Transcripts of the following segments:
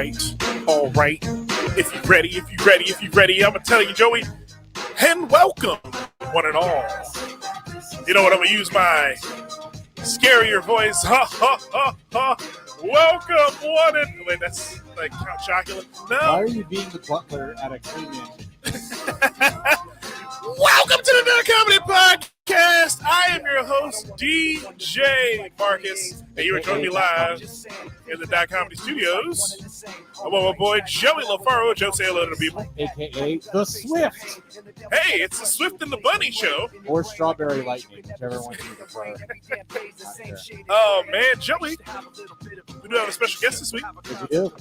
right. If you ready, I'm gonna tell you, Joey. And welcome, one and all. You know what? I'm gonna use my scarier voice. Ha ha ha ha. Welcome, one and wait. That's like Count Chocula. No. Why are you being the butler at a cleaning? Welcome to the Dark Comedy Podcast. I am your host, DJ Marcus, and you are joining me live in the Dark Comedy Studios. I'm with my boy Joey LaFaro. Joe, say hello to the people. AKA The Swift. Hey, it's the Swift and the Bunny show. Or Strawberry Lightning, whichever one you prefer. Oh, man, Joey, we do have a special guest this week. Yes, you do.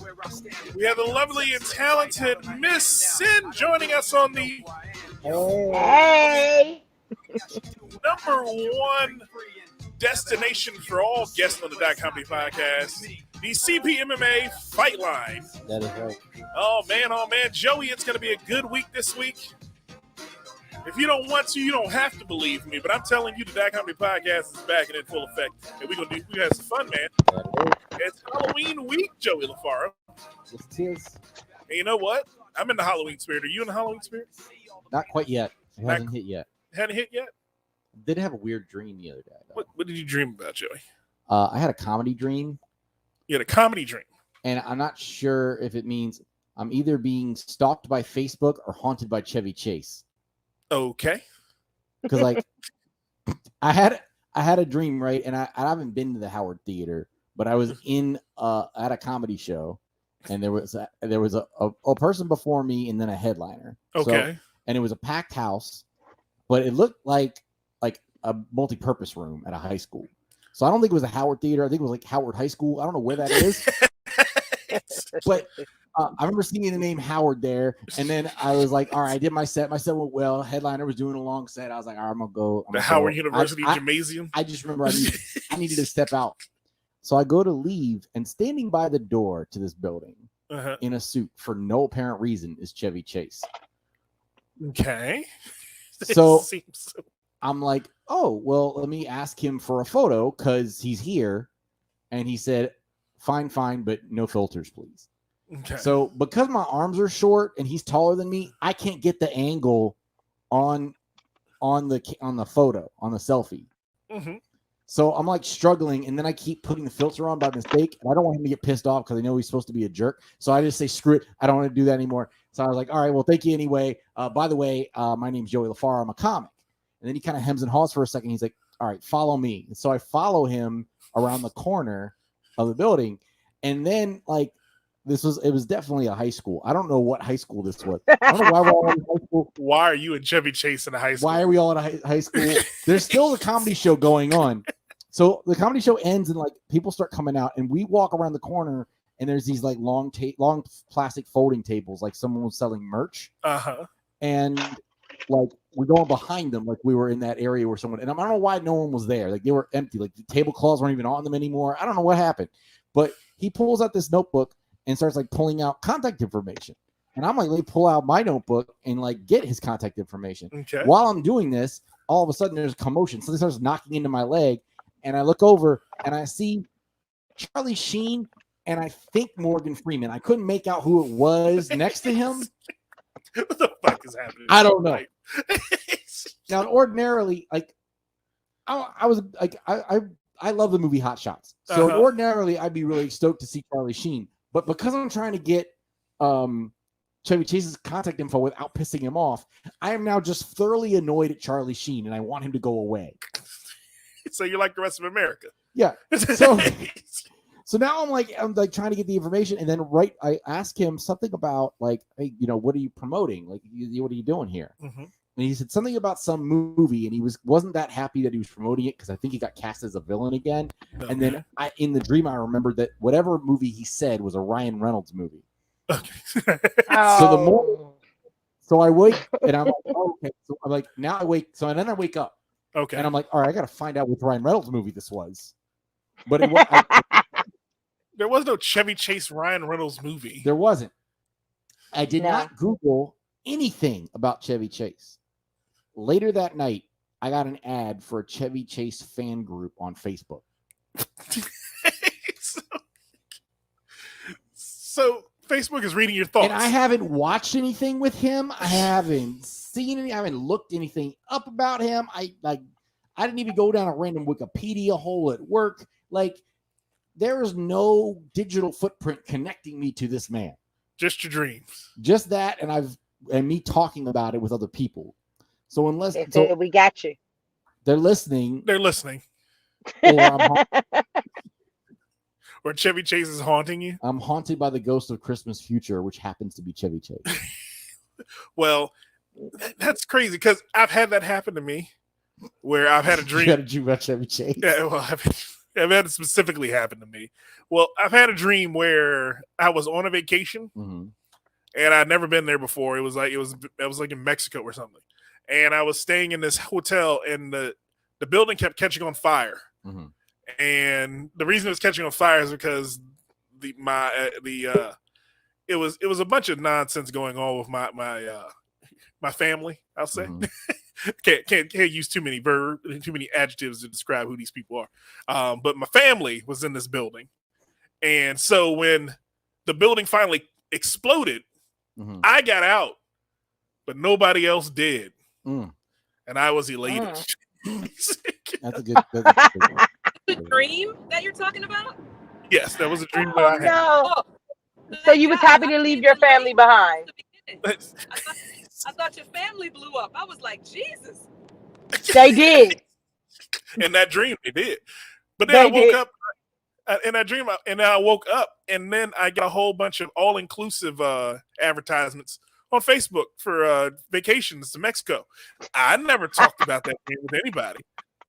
We have the lovely and talented Miss Sin joining us on the Hey! number one destination for all guests on the Dot Comedy Podcast, the CPMMA Fight Line. That is right. Oh man, Joey, it's going to be a good week this week. If you don't want to, you don't have to believe me, but I'm telling you, the Dot Comedy Podcast is back and in full effect, and we have some fun, man. It's Halloween week, Joey LaFaro. Yes, it is. And you know what? I'm in the Halloween spirit. Are you in the Halloween spirit? Not quite yet. It hasn't hit yet. Hadn't hit yet? Did have a weird dream the other day. What did you dream about, Joey? I had a comedy dream. You had a comedy dream. And I'm not sure if it means I'm either being stalked by Facebook or haunted by Chevy Chase. Okay. Because like I had a dream, right? And I haven't been to the Howard Theater, but I was in at a comedy show, and there was a person before me and then a headliner. Okay. And it was a packed house, but it looked like a multi-purpose room at a high school. So I don't think it was a Howard Theater. I think it was like Howard High School. I don't know where that is. But I remember seeing the name Howard there. And then I was like, all right, I did my set. My set went well. Headliner was doing a long set. I was like, all right, I'm going to go. The Howard University Gymnasium. I just remember I needed to step out. So I go to leave, and standing by the door to this building in a suit for no apparent reason is Chevy Chase. Okay. So I'm like, oh, well, let me ask him for a photo because he's here. And he said, fine, but no filters, please. Okay. So because my arms are short and he's taller than me, I can't get the angle on the photo, on the selfie. Mm-hmm. So I'm like struggling, and then I keep putting the filter on by mistake, and I don't want him to get pissed off because I know he's supposed to be a jerk. So I just say, screw it. I don't want to do that anymore. So I was like, all right, well, thank you anyway. By the way, my name's Joey LaFaro. I'm a comic. And then he kind of hems and haws for a second. He's like, all right, follow me. And so I follow him around the corner of the building. And then like, it was definitely a high school. I don't know what high school this was. I don't know why we're all in high school. Why are you and Chevy Chase in a high school? Why are we all in a high school? There's still a comedy show going on. So the comedy show ends and like people start coming out, and we walk around the corner, and there's these like long plastic folding tables, like someone was selling merch. And like we're going behind them, like we were in that area where someone, and I don't know why no one was there. Like they were empty, like the tablecloths weren't even on them anymore. I don't know what happened, but he pulls out this notebook and starts like pulling out contact information. And I'm like, let me pull out my notebook and like get his contact information. Okay. While I'm doing this, all of a sudden there's a commotion. Something starts knocking into my leg. And I look over and I see Charlie Sheen and I think Morgan Freeman. I couldn't make out who it was next to him. What the fuck is happening? I don't know. Now, ordinarily, like I was like, I love the movie Hot Shots. So ordinarily, I'd be really stoked to see Charlie Sheen. But because I'm trying to get Chevy Chase's contact info without pissing him off, I am now just thoroughly annoyed at Charlie Sheen, and I want him to go away. So you're like the rest of America. Yeah. So now I'm like trying to get the information, and then I ask him something about like, hey, what are you promoting? Like, what are you doing here? Mm-hmm. And he said something about some movie, and he wasn't that happy that he was promoting it because I think he got cast as a villain again. Okay. And then in the dream, I remembered that whatever movie he said was a Ryan Reynolds movie. Okay. So I wake, and I'm like, oh, okay. So I'm like, now I wake. So then I wake up. Okay. And I'm like, all right, I got to find out which Ryan Reynolds movie this was. But there was no Chevy Chase Ryan Reynolds movie. There wasn't. I did not Google anything about Chevy Chase. Later that night, I got an ad for a Chevy Chase fan group on Facebook. So Facebook is reading your thoughts. And I haven't watched anything with him. I haven't seen any. I haven't looked anything up about him. I didn't even go down a random Wikipedia hole at work. Like, there is no digital footprint connecting me to this man. Just your dreams. Just that, and me talking about it with other people. So unless we got you, they're listening. They're listening. Or Chevy Chase is haunting you. I'm haunted by the ghost of Christmas future, which happens to be Chevy Chase. Well, that's crazy because I've had that happen to me, where I've had a dream. You had a dream about Chevy Chase. Yeah, well, I've had it specifically happen to me. Well, I've had a dream where I was on a vacation, and I'd never been there before. It was like in Mexico or something, and I was staying in this hotel, and the building kept catching on fire. And the reason it was catching on fire is because it was a bunch of nonsense going on with my family. I'll say can't use too many adjectives to describe who these people are. But my family was in this building, and so when the building finally exploded, I got out, but nobody else did, and I was elated. That's a good one. The dream that you're talking about? Yes, that was a dream that I had. No. So you was happy to leave your family behind? I thought your family blew up. I was like, Jesus. They did. In that dream, they did. But then I woke up in that dream, and then I woke up, and then I got a whole bunch of all-inclusive advertisements on Facebook for vacations to Mexico. I never talked about that dream with anybody.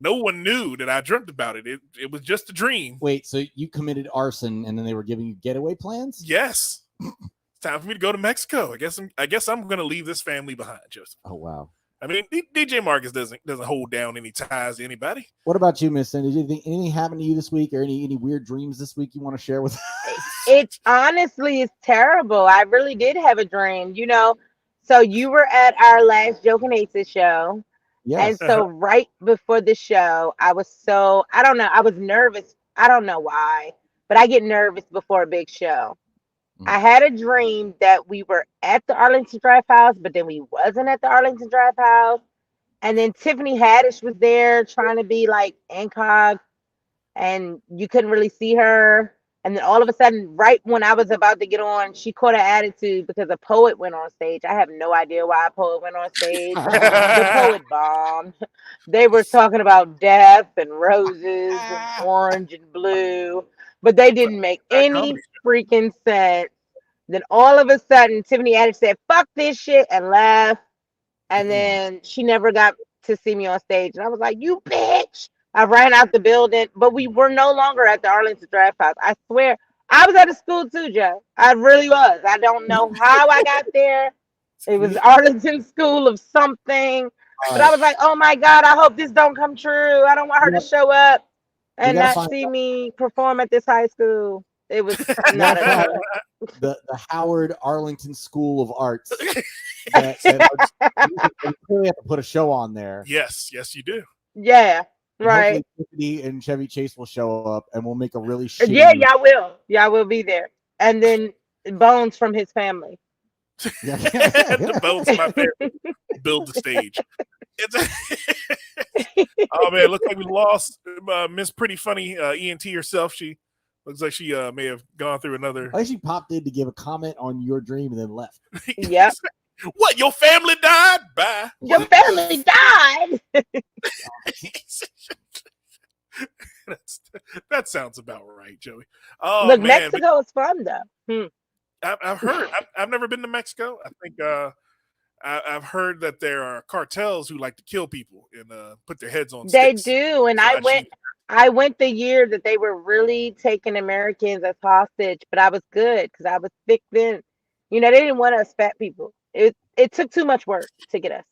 No one knew that I dreamt about it. It was just a dream. Wait, so you committed arson, and then they were giving you getaway plans? Yes. It's time for me to go to Mexico. I guess I'm going to leave this family behind, Joseph. Oh wow. I mean, DJ Marcus doesn't hold down any ties to anybody. What about you, Miss Cindy? Did anything happen to you this week, or any weird dreams this week you want to share with us? It honestly is terrible. I really did have a dream. So you were at our last Joe Canasis show. Yes. And so right before the show, I was nervous. I don't know why, but I get nervous before a big show. I had a dream that we were at the Arlington Draft House, but then we wasn't at the Arlington Draft House. And then Tiffany Haddish was there trying to be like incog, and you couldn't really see her. And then all of a sudden, right when I was about to get on, she caught an attitude because a poet went on stage. I have no idea why a poet went on stage. The poet bombed. They were talking about death and roses and orange and blue, but they didn't make any freaking sense. Then all of a sudden, Tiffany Haddish said, "Fuck this shit," and left. And then she never got to see me on stage. And I was like, "You bitch." I ran out the building, but we were no longer at the Arlington Draft House. I swear, I was at a school too, Joe. I really was. I don't know how I got there. It was Arlington School of something. But I was like, oh my God, I hope this don't come true. I don't want her to show up and not see me perform at this high school. It was not enough. The Howard Arlington School of Arts. You really have to put a show on there. Yes, you do. Yeah. Right. Tiffany and Chevy Chase will show up, and we'll make a really shitty. Yeah, y'all will. Y'all will be there. And then Bones from his family. The Bones from my family build the stage. Oh man, it looks like we lost Miss Pretty Funny ENT herself. She looks like she may have gone through another. I think she popped in to give a comment on your dream and then left. Yep. What? Your family died? Bye. Your family died. That sounds about right, Joey. Oh, look, man. Mexico is fun though. I've heard. I've never been to Mexico. I think I've heard that there are cartels who like to kill people and put their heads on sticks. They do, and I went the year that they were really taking Americans as hostage, but I was good because I was thick then. They didn't want us fat people. It took too much work to get us.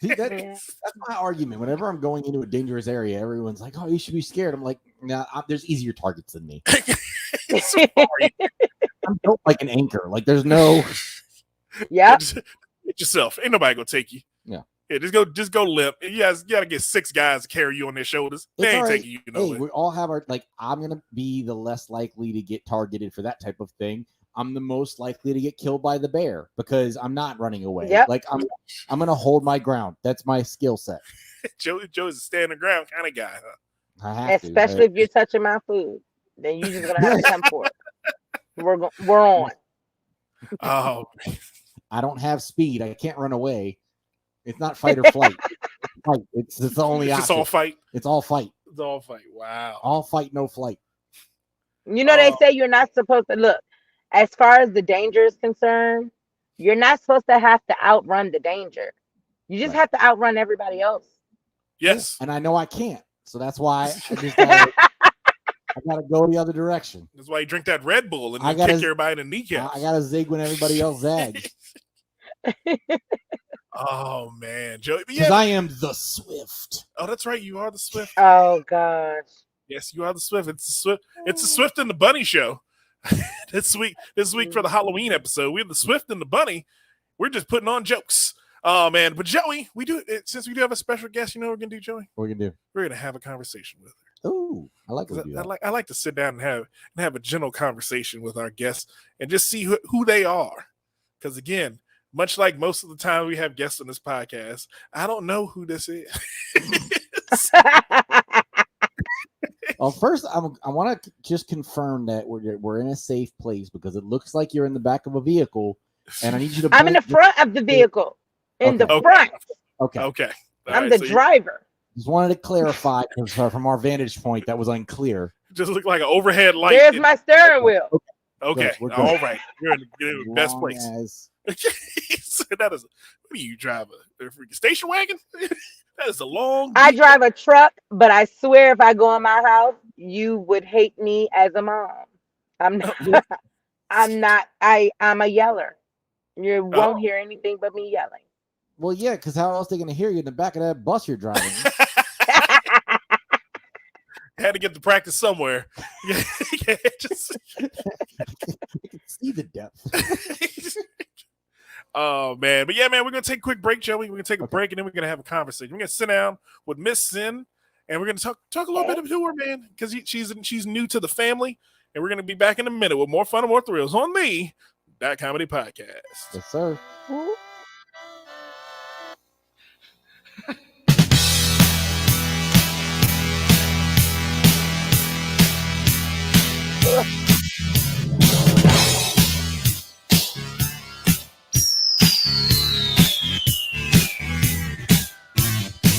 See, that's my argument. Whenever I'm going into a dangerous area, everyone's like, "Oh, you should be scared." I'm like, "Nah, there's easier targets than me." I'm built like an anchor. Like there's no. Yeah. Get yourself. Ain't nobody gonna take you. Yeah. Yeah. Just go limp. You gotta get 6 guys to carry you on their shoulders. They ain't taking you nowhere. Hey, we all have our I'm gonna be the less likely to get targeted for that type of thing. I'm the most likely to get killed by the bear because I'm not running away. Yep. Like I'm gonna hold my ground. That's my skill set. Joey's a stand the ground kind of guy, huh? I have Especially if you're touching my food, then you're just gonna have to come for it. We're on. Oh, I don't have speed. I can't run away. It's not fight or flight. Fight. It's the only it's option. all fight. It's all fight. It's all fight. Wow. All fight, no flight. You know, they say you're not supposed to look. As far as the danger is concerned, you're not supposed to have to outrun the danger. You just have to outrun everybody else. Yes. And I know I can't. So that's why I just gotta, I gotta go the other direction. That's why you drink that Red Bull and I then gotta- kick everybody in the kneecaps. I gotta zig when everybody else zags. Oh man, Joey. Because Yeah. I am the Swift. Oh, that's right. You are the Swift. Oh gosh. Yes, you are the Swift. It's the Swift. It's the Swift and the Bunny show. This week for the Halloween episode, we have the Swift and the Bunny. We're just putting on jokes. Oh man, but Joey, since we do have a special guest, you know what we're gonna do, Joey? What are we gonna do? We're gonna have a conversation with her. Oh, I like 'Cause to do that. I like to sit down and have a gentle conversation with our guests and just see who they are. Because again, much like most of the time we have guests on this podcast, I don't know who this is. Well, first, I want to just confirm that we're in a safe place because it looks like you're in the back of a vehicle, and I need you to. I'm in the front of the vehicle. In the Okay. front. Okay. Okay. All I'm right, the so you driver. Just wanted to clarify because from our vantage point, that was unclear. just look like an overhead light. There's my steering wheel. Okay. Good, we're good. All right. You're in the As best long place. as- So that is, what do you drive? A freaking station wagon? That is a long. I drive a truck, but I swear if I go in my house, you would hate me as a mom. I'm not. I'm a yeller. You won't hear anything but me yelling. Well, yeah, because how else are they going to hear you in the back of that bus you're driving? Had to get the practice somewhere. Yeah, just. You can see the depth. Oh man, but yeah, man, we're gonna take a quick break, Joey. We're gonna take a break, and then we're gonna have a conversation. We're gonna sit down with Miss Sin, and we're gonna talk a little bit to her, man, because she's new to the family, and we're gonna be back in a minute with more fun and more thrills on the That Comedy Podcast. Yes, sir.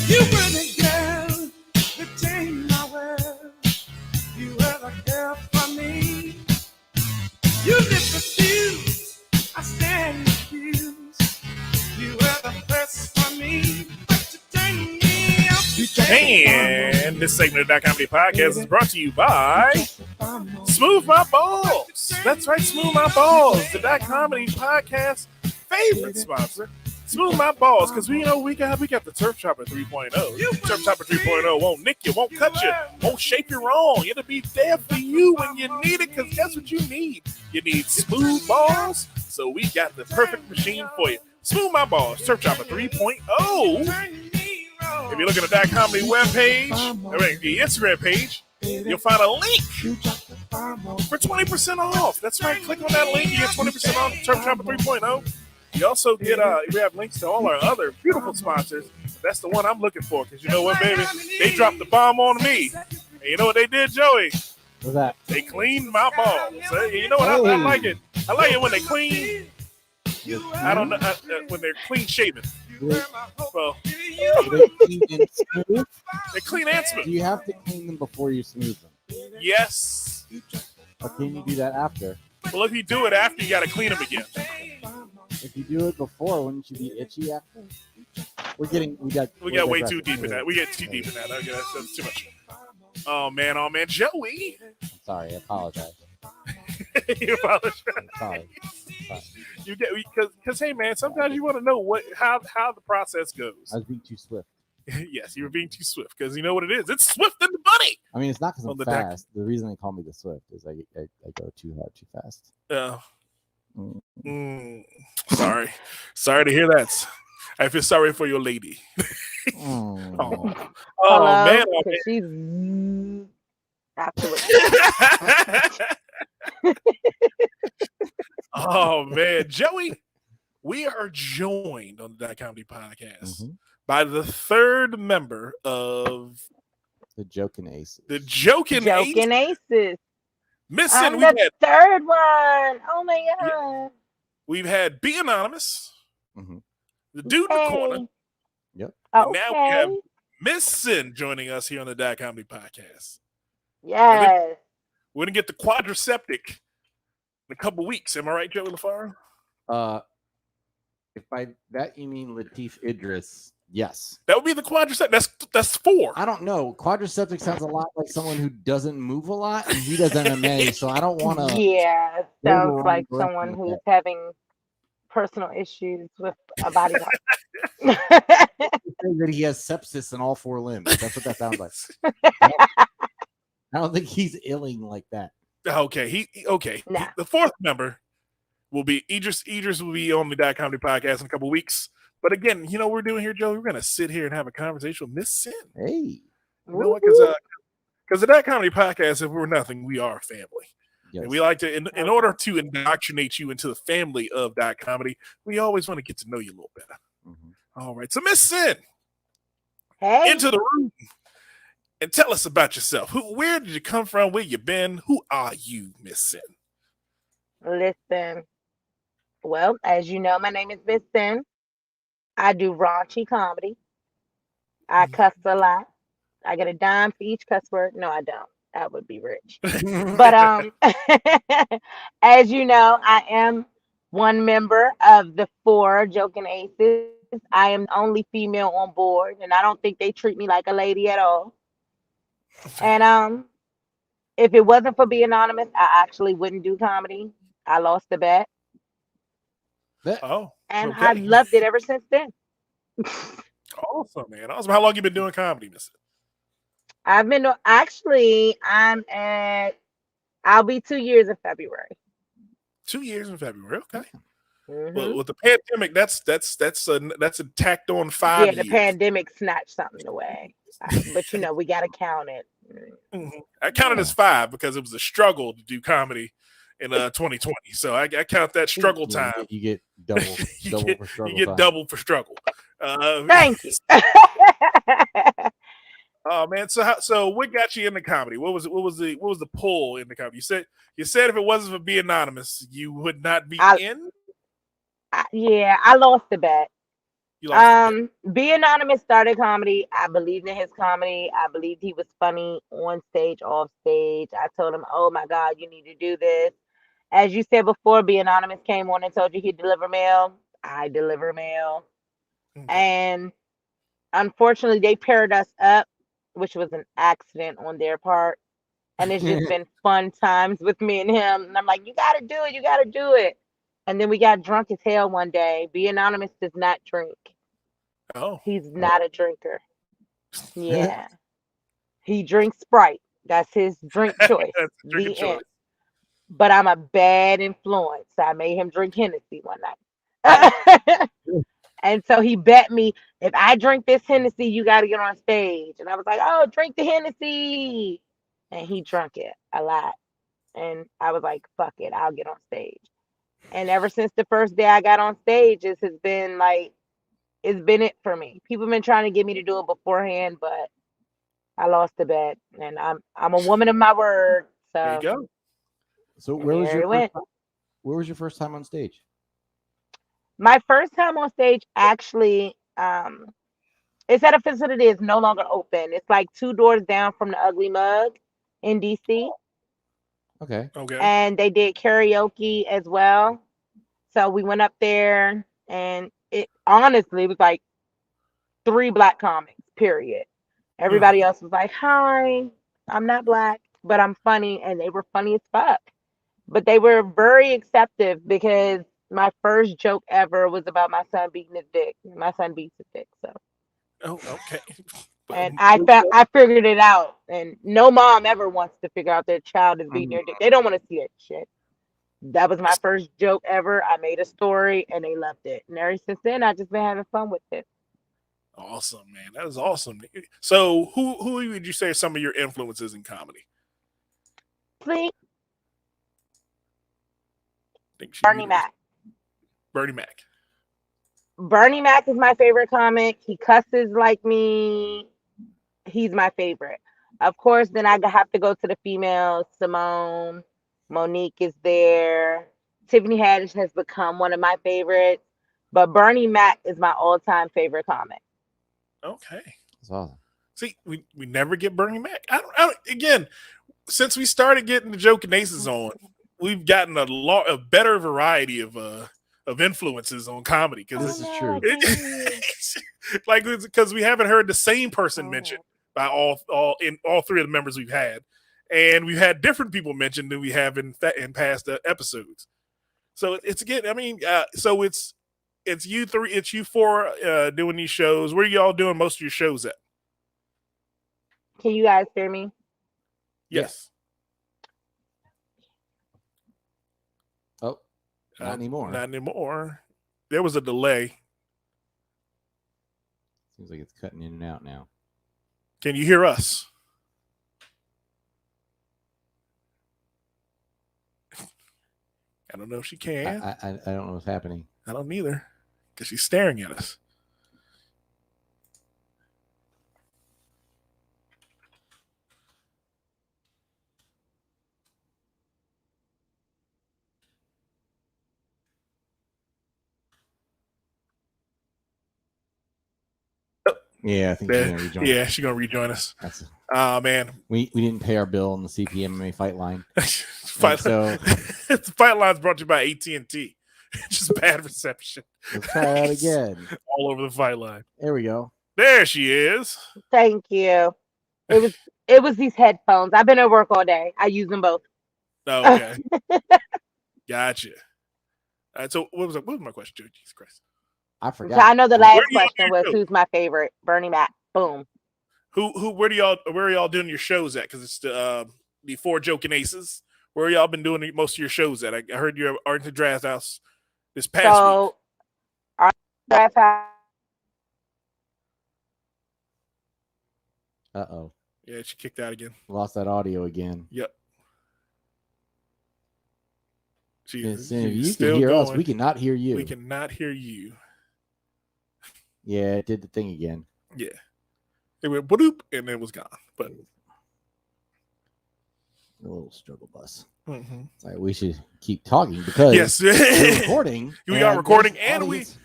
You were the girl that changed my world. You were the girl for me. You lit the fuse, I stand refused. You were the first for me, but you turned me up. You And this segment of That Comedy Podcast is brought to you by Smooth My Balls. That's right, Smooth My Balls, the That Comedy Podcast favorite sponsor. Smooth My Balls, because we got the Turf Chopper 3.0. Turf Chopper 3.0 won't nick you, won't cut you, won't shape you wrong. It'll be there for you when you need it, because that's what you need. You need smooth balls, so we got the perfect machine for you. Smooth My Balls, Turf Chopper 3.0. If you're looking at That Comedy webpage, the Instagram page, you'll find a link for 20% off. That's right. Click on that link. You get 20% off Turf Chopper 3.0. You also get we have links to all our other beautiful sponsors. That's the one I'm looking for, because you know what, baby? They dropped the bomb on me. And you know what they did, Joey? What's that? They cleaned my balls. You know what? I like it. I like it when they clean. I don't know when they're clean shaven. Well, Are they clean and smooth? they clean and Do smooth. you have to clean them before you smooth them? Yes. Or can you do that after? Well, if you do it after, you got to clean them again. If you do it before, wouldn't you be itchy after? We got way too deep in that. We get too deep in that. Okay, that's too much. Oh man, Joey. I'm sorry, I apologize. You apologize. Sorry. You get because hey man, sometimes you want to know how the process goes. I was being too swift. Yes, you were being too swift, because you know what it is. It's Swift and the Bunny. I mean, it's not because On I'm the deck. fast. The reason they call me the Swift is I go too hard, too fast. Sorry to hear that. I feel sorry for your lady. Mm. Oh Hello? man. Because she's afterwards. Oh man, Joey, we are joined on the Dot Comedy Podcast Mhm. by the third member of The Joking Aces. the Joking Ace. Joking Aces. Miss I'm Sin, we've the had third one. Oh my god. we've had Be Anonymous, Mhm. the dude in the corner, Hey. Yep. and now we have Okay. Miss Sin joining us here on the Dot Comedy Podcast. Yes. We're gonna get the quadriceptic in a couple weeks. Am I right, Joey LaFaro? If by that you mean Latif Idris, yes. That would be the quadricept. That's four. I don't know. Quadriceptic sounds a lot like someone who doesn't move a lot, and he does MMA, so I don't want to. Yeah. the Sounds wrong like direction someone with who's that. having personal issues with a body part. Say that he has sepsis in all four limbs. That's what that sounds like. I don't think he's illing like that. Okay, okay. Nah. The fourth member will be Idris. Idris will be on the Dot Comedy Podcast in a couple weeks. But again, you know what we're doing here, Joe? We're gonna sit here and have a conversation with Miss Sin. Hey, You know what? Because the Dot Comedy Podcast, if we're nothing, we are a family. yes. And we like to, in order to indoctrinate you into the family of Dot Comedy, we always want to get to know you a little better. Mhm. All right. So Miss Sin, Hey. into the room and tell us about yourself. Where did you come from? Where you been? Who are you, Miss Sin? Listen. Well, as you know, my name is Miss Sin. I do raunchy comedy. I cuss a lot. I get a dime for each cuss word. No, I don't. That would be rich. But as you know, I am one member of the four Joking Aces. I am the only female on board, and I don't think they treat me like a lady at all. And if it wasn't for Be Anonymous, I actually wouldn't do comedy. I lost the bet, Oh, and okay. I've loved it ever since then. Awesome, man. Awesome. How long you been doing comedy, Miss Sin? I've been actually. I'll be 2 years in February. 2 years in February. Okay. Mhm. Well, with the pandemic, that's a tacked on Yeah, 5 the years. pandemic snatched something away, but you know we gotta count it. Mhm. I counted as 5 because it was a struggle to do comedy in 2020. So I count that struggle Yeah, time. You get double, You double get- for struggle. You get time. double for struggle. Thank you. Oh man, so what got you into comedy? What was the pull in the comedy? You said if it wasn't for Be Anonymous, you would not be in. Yeah, I lost the bet. You lost the bet. Be Anonymous started comedy. I believed in his comedy. I believed he was funny on stage, off stage. I told him, "Oh my God, you need to do this." As you said before, Be Anonymous came on and told you he'd deliver mail. I deliver mail, Okay. and unfortunately, they paired us up, which was an accident on their part. And it's just been fun times with me and him. And I'm like, you gotta do it, you gotta do it. And then we got drunk as hell one day. Be Anonymous does not drink. Oh, He's not a drinker. Yeah. He drinks Sprite. That's his drink choice. that's a drinking The end. choice. But I'm a bad influence. I made him drink Hennessy one night. And so he bet me, if I drink this Hennessy, you got to get on stage. And I was like, oh, drink the Hennessy. And he drank it a lot. And I was like, fuck it, I'll get on stage. And ever since the first day I got on stage, it's been it for me. People have been trying to get me to do it beforehand, but I lost the bet. And I'm a woman of my word. There you So go. So where was there your it went. where was your first time on stage? My first time on stage actually, it's at a facility that's no longer open. It's like 2 doors down from the Ugly Mug in DC. Okay. Okay. And they did karaoke as well. So we went up there, and it honestly was like 3 black comics, period. Everybody else was like, hi, I'm not black, but I'm funny. And they were funny as fuck. But they were very acceptive because my first joke ever was about my son beating his dick. My son beats his dick. So, Oh, okay. and I figured it out. And no mom ever wants to figure out their child is beating their dick. They don't want to see that shit. That was my first joke ever. I made a story and they loved it. And ever since then, I've just been having fun with it. Awesome, man. That is awesome. So, who would you say are some of your influences in comedy? See, think she Bernie muted Mac. Bernie Mac. Bernie Mac is my favorite comic. He cusses like me. He's my favorite. Of course, then I have to go to the females. Simone, Monique is there. Tiffany Haddish has become one of my favorites. But Bernie Mac is my all-time favorite comic. Okay. That's awesome. See, we never get Bernie Mac. I don't again, since we started getting the Joke and Aces on, we've gotten a better variety of influences on comedy because This is true. like because we haven't heard the same person mentioned by all three of the members we've had, and we've had different people mentioned than we have in past episodes. So it's again, I mean, so it's you three, it's you four doing these shows. Where are y'all doing most of your shows at? Can you guys hear me? Yes. Oh, not anymore. Not anymore. There was a delay. Seems like it's cutting in and out now. Can you hear us? I don't know if she can. I don't know what's happening. I don't either because she's staring at us. Yeah, I think she's gonna rejoin. Yeah, she's gonna rejoin us. That's Man, we didn't pay our bill on the CPMA fight line. fight, so- the fight line's brought to you by AT&T. Just bad reception. Let's try that again. All over the fight line. There we go. There she is. Thank you. It was these headphones. I've been at work all day. I use them both. Okay. Gotcha. All right, so what was my question, Joe? Jesus Christ. I So forgot. I know the Where last do y'all question do was your who's my favorite? Bernie Mac. Boom. Where are y'all doing your shows at? Because it's the four Joking Aces. Where y'all been doing most of your shows at? I heard you're at Arlington Draft House this past week. So our draft house. Uh-oh. Yeah, she kicked out again. Lost that audio again. Yep. If you can hear us, we cannot hear you. We cannot hear you. Yeah, it did the thing again. Yeah. It went boop and it was gone. But A little struggle bus. mm-hmm. It's like we should keep talking because Yes. we're recording. We are recording there's and audience.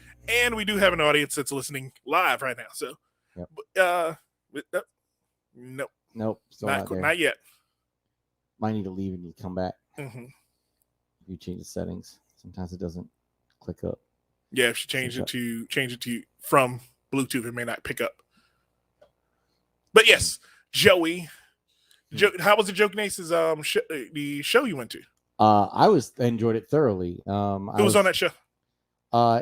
we do have an audience that's listening live right now. So Yep. nope. Nope, still not there. Not yet. Might need to leave and you come back. Mm-hmm. You change the settings. Sometimes it doesn't click up. Yeah, if she change it to from Bluetooth, it may not pick up. But yes, Joey. How was the Joking Aces the show you went to? I enjoyed it thoroughly. Who was on that show?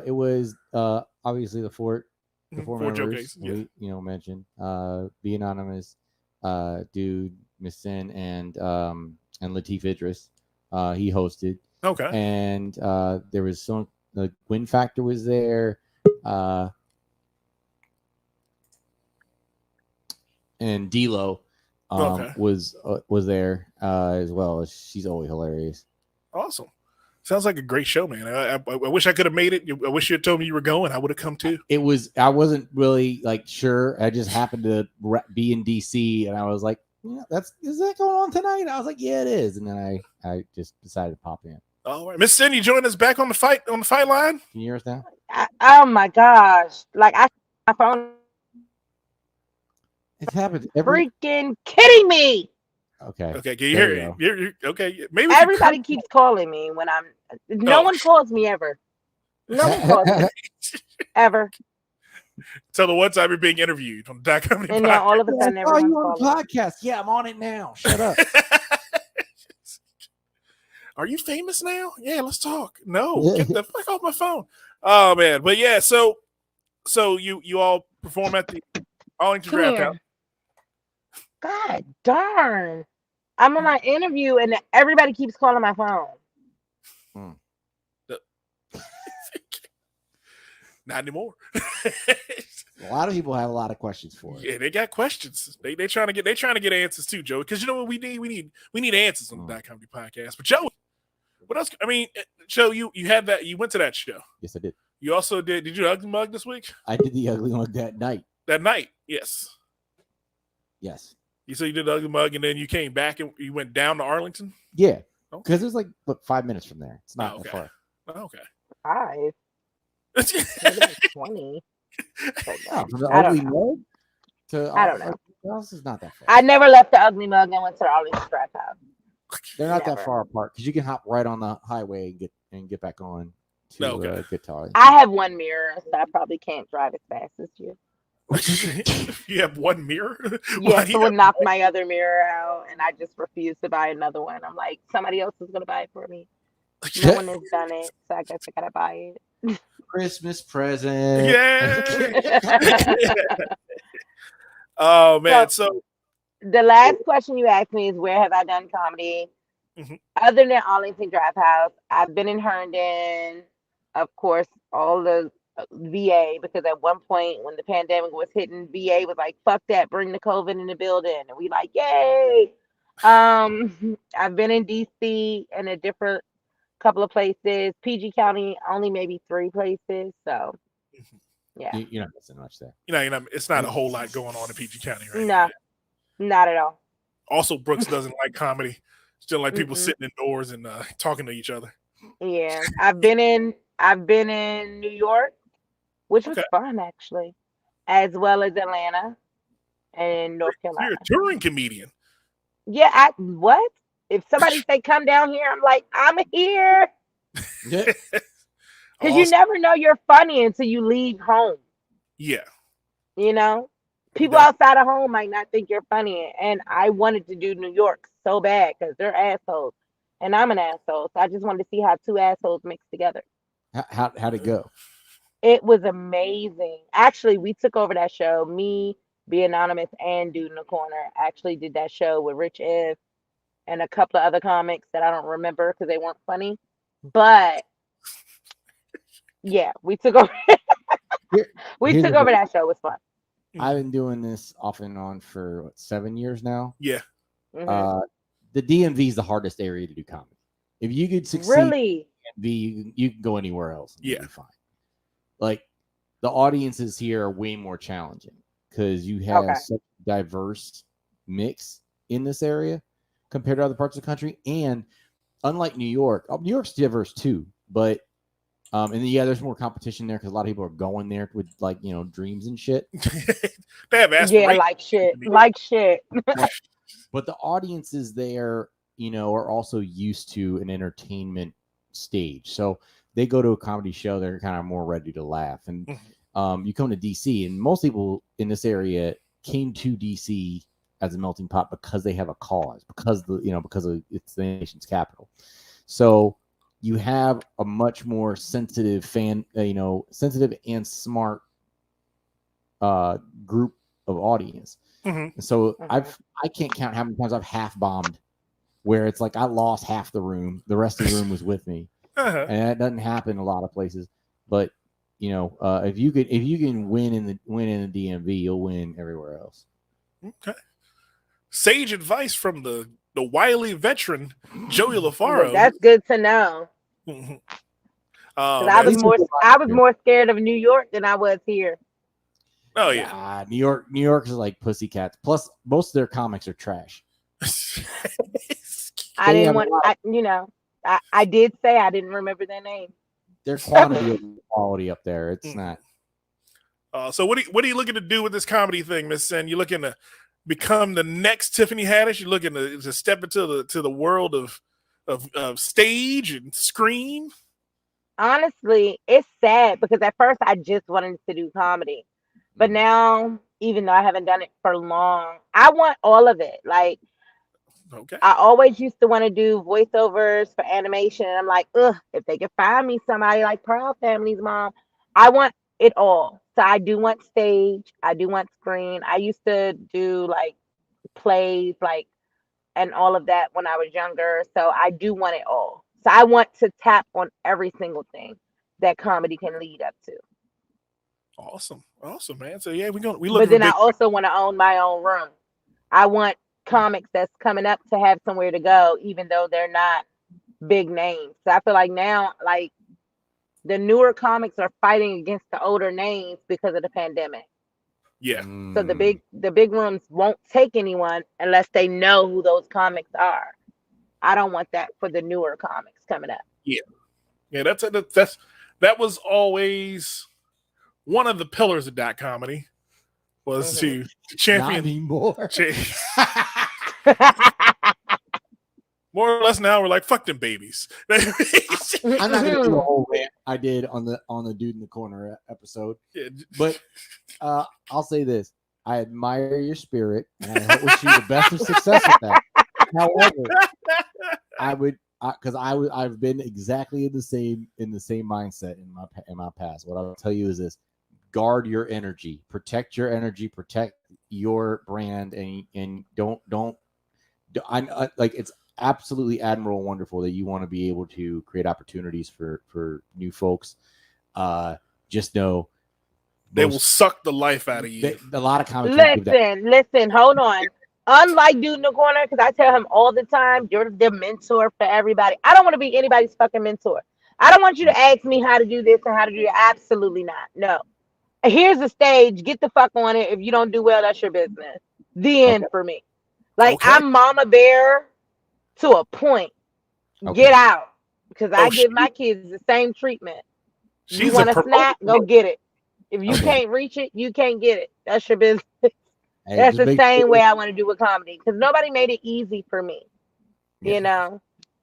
It was obviously the four Four members Joking Aces, yeah. we mentioned. Be Anonymous, Dude, Miss Sin, and Lateef Idris. He hosted. Okay. And there was some the Win Factor was there. And D-Lo was there as well. She's always hilarious. Awesome. Sounds like a great show, man. I wish I could have made it. I wish you had told me you were going. I would have come too. I wasn't really sure. I just happened to be in DC and I was like, yeah, is that going on tonight? I was like, yeah, it is. And then I just decided to pop in. All right. Miss Cindy, join us back on the fight line. Can you hear us now? Oh my gosh. My phone. It's happened Freaking kidding me. Okay. Okay. Can you hear? You're okay. Maybe Everybody keeps calling me when I'm. No one calls me ever. No one calls me ever. Tell the one time you're being interviewed on the Comedy And now all of a sudden, you everyone's on the calling. podcast? Yeah, I'm on it now. Shut up. Are you famous now? Yeah, let's talk. No, get the fuck off my phone. Oh man, but yeah, so you all perform at the Arlington Draft House. God darn. I'm on my interview and everybody keeps calling my phone. Not anymore. A lot of people have a lot of questions for it. Yeah, they got questions. They trying to get answers too, Joey. Because you know what we need? We need answers on the Comedy Podcast. But Joey, What else? I mean, Joe, you had that. You went to that show. Yes, I did. You also did. Did you Ugly Mug this week? I did the ugly mug that night. That night, yes. Yes. You said you did the Ugly Mug, and then you came back and you went down to Arlington. Yeah. Okay. Because it was like 5 minutes from there. It's not Oh, that okay. far. Oh, okay. 5, maybe like 20. No, from the I don't ugly know. mug to I don't know. House is not that far. I never left the Ugly Mug and went to the Arlington Draft House. They're not Never. that far apart because you can hop right on the highway and get back on to Okay. Guitar. I have one mirror, so I probably can't drive as fast as you. You have one mirror. Yeah, Why do you someone have- knocked my other mirror out, and I just refuse to buy another one. I'm like, somebody else is gonna buy it for me. No one has done it, so I guess I gotta buy it. Christmas present. Yeah. Oh man. So The last question you asked me is where have I done comedy? Mhm. Other than Arlington Draft House, I've been in Herndon, of course, all the VA, because at one point when the pandemic was hitting, VA was like, fuck that, bring the COVID in the building. And we like, yay. I've been in DC and a different couple of places. PG County, only maybe 3 places. So yeah. You're not missing much there. you know, it's not a whole lot going on in PG County right No, now. not at all. Also, Brooks doesn't like comedy. Still like people Mm-mm. sitting indoors and talking to each other. Yeah. I've been in New York, which was Okay. fun actually, as well as Atlanta and North You're Carolina. a touring comedian. Yeah, what? If somebody say come down here, I'm like, I'm here. Yeah. Because you Awesome. never know you're funny until you leave home. Yeah. You know? People Yeah. outside of home might not think you're funny. And I wanted to do New York so bad because they're assholes. And I'm an asshole. So I just wanted to see how 2 assholes mix together. How'd it go? It was amazing. Actually, we took over that show. Me, Be Anonymous, and Dude in the Corner actually did that show with Rich Ev and a couple of other comics that I don't remember because they weren't funny. But yeah, we took over. Here- We here's took the over thing. that show. It was fun. I've been doing this off and on for 7 years now. Yeah. Mhm. The DMV is the hardest area to do comedy. If you could succeed Really? in DMV, you can go anywhere else. And Yeah. be fine. Like the audiences here are way more challenging because you have Okay. such a diverse mix in this area compared to other parts of the country. And unlike New York, New York's diverse too, but and yeah, there's more competition there because a lot of people are going there with like dreams and shit. They have Yeah, aspirations. like shit. Like shit. But the audiences there, are also used to an entertainment stage. So they go to a comedy show, they're kind of more ready to laugh. And you come to DC, and most people in this area came to DC as a melting pot because they have a cause, because it's the nation's capital. So you have a much more sensitive sensitive and smart group of audience. Mhm. So Mhm. I can't count how many times I've half bombed where it's like I lost half the room, the rest of the room was with me, Uh-huh. and that doesn't happen a lot of places. But if you can win in the DMV, you'll win everywhere else. Okay. Sage advice from the wily veteran Joey LaFaro. That's good to know. Mhm. 'Cause man. I was more scared of New York than I was here. Oh yeah. New York is like pussycats. Plus, most of their comics are trash. I They didn't have a want. lot- I did say I didn't remember their name. Their quantity of quality up there, it's Mm. not. So what are you looking to do with this comedy thing, Miss Sen? You looking to become the next Tiffany Haddish? You looking to step into the world of stage and screen? Honestly, it's sad because at first I just wanted to do comedy, but now, even though I haven't done it for long, I want all of it. Like Okay. I always used to want to do voiceovers for animation, and I'm like, ugh, if they could find me somebody like Proud Family's mom, I want it all. So I do want stage, I do want screen. I used to do like plays, like and all of that when I was younger. So I do want it all. So I want to tap on every single thing that comedy can lead up to. Awesome, man. So yeah, we But look. then I also want to own my own room. I want comics that's coming up to have somewhere to go, even though they're not big names. So I feel like now, like the newer comics are fighting against the older names because of the pandemic. Yeah. So the big rooms won't take anyone unless they know who those comics are. I don't want that for the newer comics coming up. Yeah, that was always one of the pillars of that comedy was to Not champion. anymore. More or less now we're like fuck them babies. I'm not gonna do the whole rant I did on the Dude in the Corner episode, Yeah. but I'll say this: I admire your spirit, and I wish you the best of success with that. However, I've been exactly in the same mindset in my past. What I'll tell you is this: guard your energy, protect your energy, protect your brand, and don't I like it's absolutely admirable and wonderful that you want to be able to create opportunities for new folks. Just know they will suck the life out of you. a lot of comics Listen, hold on. Unlike Dude in the Corner, because I tell him all the time, you're the mentor for everybody. I don't want to be anybody's fucking mentor. I don't want you to ask me how to do this and how to do that. Absolutely not. No. Here's the stage. Get the fuck on it. If you don't do well, that's your business. The end for me. Like, I'm Mama Bear to a point. Get out. Because I give my kids the same treatment. You want a snack? Go get it. If you can't reach it, you can't get it. That's your business. Hey, that's the same way I want to do with comedy. Because nobody made it easy for me. You know?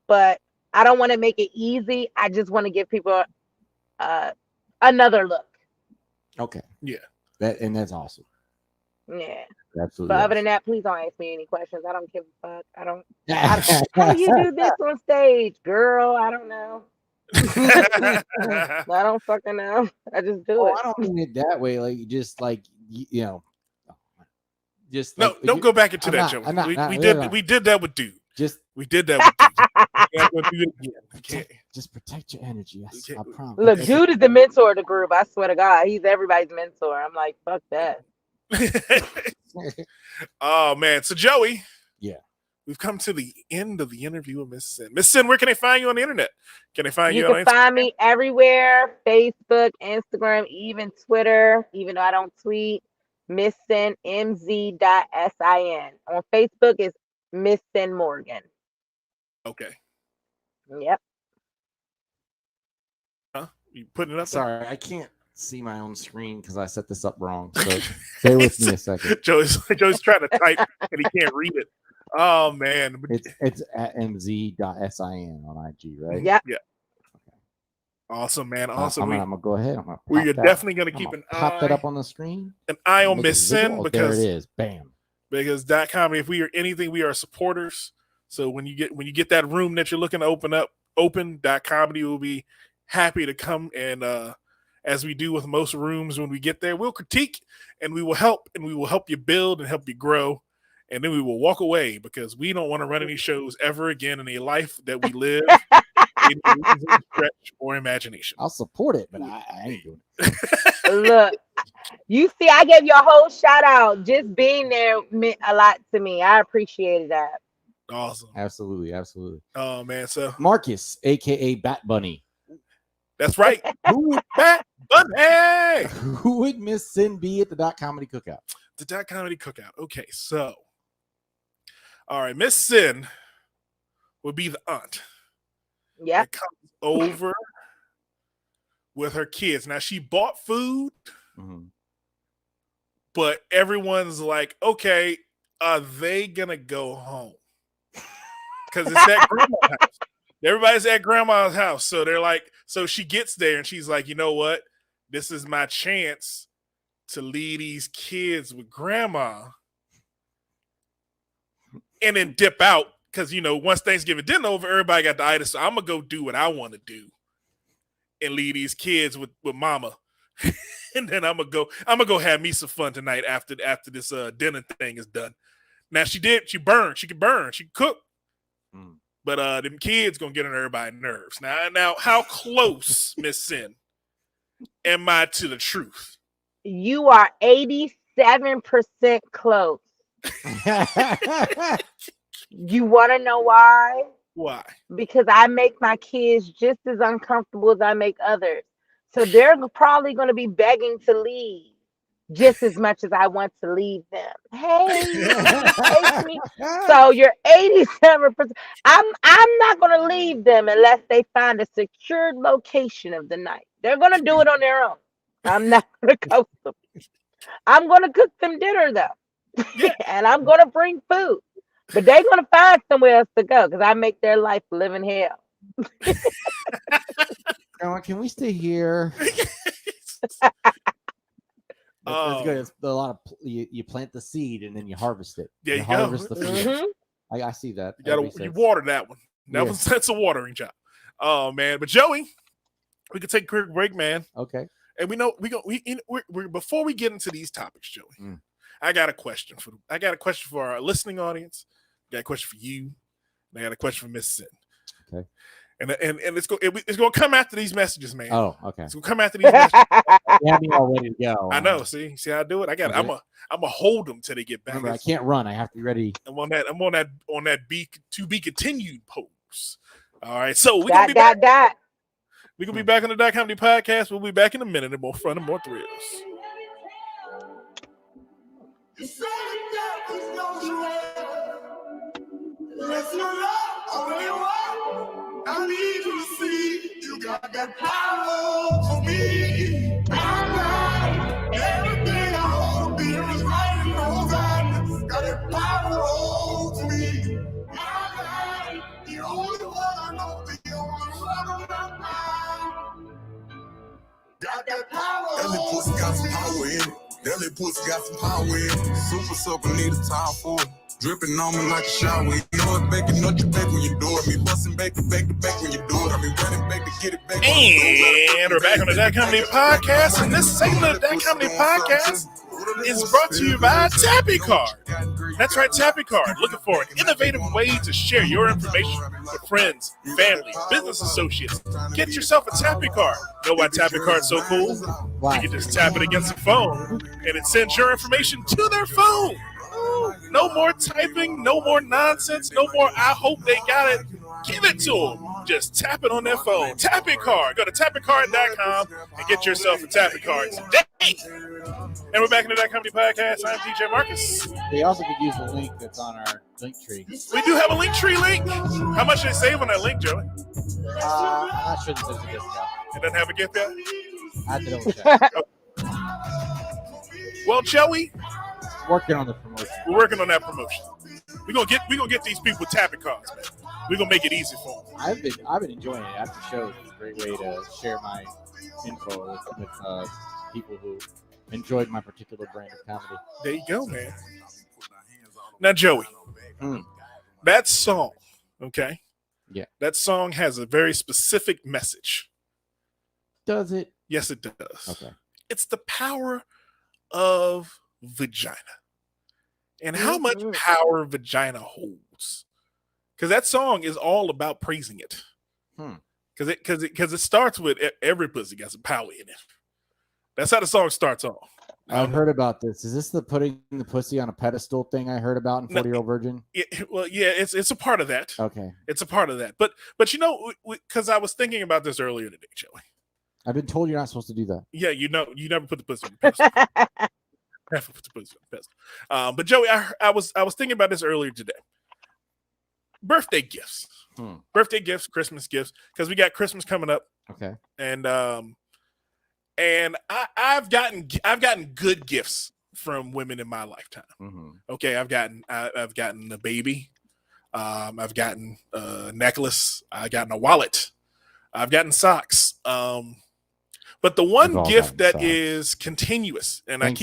But I don't want to make it easy. I just want to give people another look. Okay. Yeah. That's awesome. Yeah. Absolutely. But other than that, please don't ask me any questions. I don't give a fuck. How do you do this on stage, girl? I don't know. I don't fucking know. I just do it. I don't mean it that way. Like just like you know. Just no, like, don't go back into that, Joe. We did that with Dude. We did that with Dude. Just protect your energy. I promise. Look, Dude is the mentor of the group. I swear to God, he's everybody's mentor. I'm like, fuck that. Oh man, so Joey, we've come to the end of the interview with Miss Sin. Miss Sin, where can they find you on the internet? Can they find you? You can find me everywhere: Facebook, Instagram, even Twitter. Even though I don't tweet, Miss Sin MZ.SIN. On Facebook is Miss Sin Morgan. Okay. Yep. Huh? You putting it up? Sorry, I can't see my own screen because I set this up wrong. So bear with me a second. Joey's trying to type and he can't read it. Oh man, it's at mz.sin on IG, right? Yep. Yeah. Awesome, man. Awesome. I'm gonna go ahead. We're definitely gonna keep pop that up on the screen. An eye on Miss Sin because there it is. Bam. Because that comedy, if we are anything, we are supporters. So when you get that room that you're looking to open that comedy will be happy to come and as we do with most rooms, when we get there, we'll critique and we will help you build and help you grow. And then we will walk away because we don't want to run any shows ever again in a life that we live in stretch or imagination. I'll support it, but I ain't doing it. Look, you see, I gave you a whole shout out. Just being there meant a lot to me. I appreciated that. Awesome. Absolutely. Oh man, so Marcus, aka Bat Bunny. That's right. Bat Bunny. Who would Miss Sin be at the Dot Comedy Cookout? The Dot Comedy Cookout. Okay, so all right, Miss Sin would be the aunt. Yeah. That comes over with her kids. Now she bought food, but everyone's like, okay, are they gonna go home? Because it's at grandma's house. Everybody's at grandma's house. So they're like, so she gets there and she's like, you know what? This is my chance to leave these kids with grandma and then dip out. Because, you know, once Thanksgiving dinner over, everybody got the itis. So I'm going to go do what I want to do and leave these kids with mama. And then I'm going to go have me some fun tonight after this dinner thing is done. Now she can burn, she can cook. But them kids gonna get on everybody's nerves. Now, how close, Miss Sin, am I to the truth? You are 87% close. You want to know why? Why? Because I make my kids just as uncomfortable as I make others. So they're probably going to be begging to leave just as much as I want to leave them. Hey, please take me. So you're 87%. I'm not going to leave them unless they find a secured location of the night. They're going to do it on their own. I'm not going to coach them. I'm going to cook them dinner though. Yeah. And I'm going to bring food. But they're going to find somewhere else to go because I make their life living hell. Grandma, can we stay here? It's good. It's a lot of you plant the seed and then you harvest it. There you go. harvest the food. Mhm. I see that. You That gotta makes you sense. water that one. Yeah. That's a watering job. Oh man, but Joey, we could take a quick break, man. Okay. And we know we're before we get into these topics, Joey. Mm. I got a question for our listening audience. I got a question for you. And I got a question for Miss Sin. Okay. And it's gonna come after these messages, man. Oh, okay. It's gonna come after these messages. You have me all ready to go. I know. See how I do it. Okay. I'm a hold them till they get back. Remember, I can't run. I have to be ready. I'm on that to be continued pose. All right. So we're gonna be back. Dot. We're gonna be back on the Dot Comedy Podcast. We'll be back in a minute and more fun and more thrills. You say that there's no surrender. Let's not love all you want. I need you to see you got that power for me. I'm right. Everything I hold dear is right in those eyes. Got that power over me. I'm right. The only one I know, the only one on my mind. Got that power. That little pussy got some power in it. That little pussy got some power in it. Super soaker need a towel for it. Dripping on me like a shower. You know it baking up your back when you do it. Me busting back to back when you do it. I be running back to get it back. And we're back on the Dot Comedy Podcast. And this segment of the Dot Comedy Podcast is brought to you by Tappy Card. That's right, Tappy Card. Looking for an innovative way to share your information with friends, family, business associates. Get yourself a Tappy Card. Know why Tappy Card's so cool? Wow. You can just tap it against the phone, and it sends your information to their phone. No more typing, no more nonsense, no more I hope they got it. Give it to them. Just tap it on their phone. Tappy Card. Go to tappycard.com and get yourself a Tappy Card today. And we're back in the Dot Comedy Podcast. I'm DJ Marcus. They also could use the link that's on our link tree. We do have a link tree link. How much they save on that link, Joey? I'm not sure if there's a discount. It doesn't have a gift yet? I have to double check. Well, Joey, Working on the promotion. we're working on that promotion. We're gonna get these people with Tappy Cards, man. We're gonna make it easy for them. I've been enjoying it. After shows, it's a great way to share my info with people who enjoyed my particular brand of comedy. There you go, man. Now, Joey, Mm. that song, okay? Yeah. That song has a very specific message. Does it? Yes, it does. Okay. It's the power of vagina and how much Mhm. power vagina holds. Because that song is all about praising it. Hmm. Because it starts with every pussy got some power in it. That's how the song starts off. I've heard about this. Is this the putting the pussy on a pedestal thing I heard about in No. 40-Year-Old Virgin? Well, yeah, it's a part of that. Okay. It's a part of that. But you know, because I was thinking about this earlier today, Joey. I've been told you're not supposed to do that. Yeah, you know, you never put the pussy on the pedestal. Never put the pussy on the pedestal. But Joey, I was thinking about this earlier today. Birthday gifts, Christmas gifts, because we got Christmas coming up, Okay. and I've gotten good gifts from women in my lifetime. Mm-hmm. Okay, I've gotten a baby, I've gotten a necklace, I've gotten a wallet, I've gotten socks. But the one We've all gift gotten that socks. is continuous, and Thanks,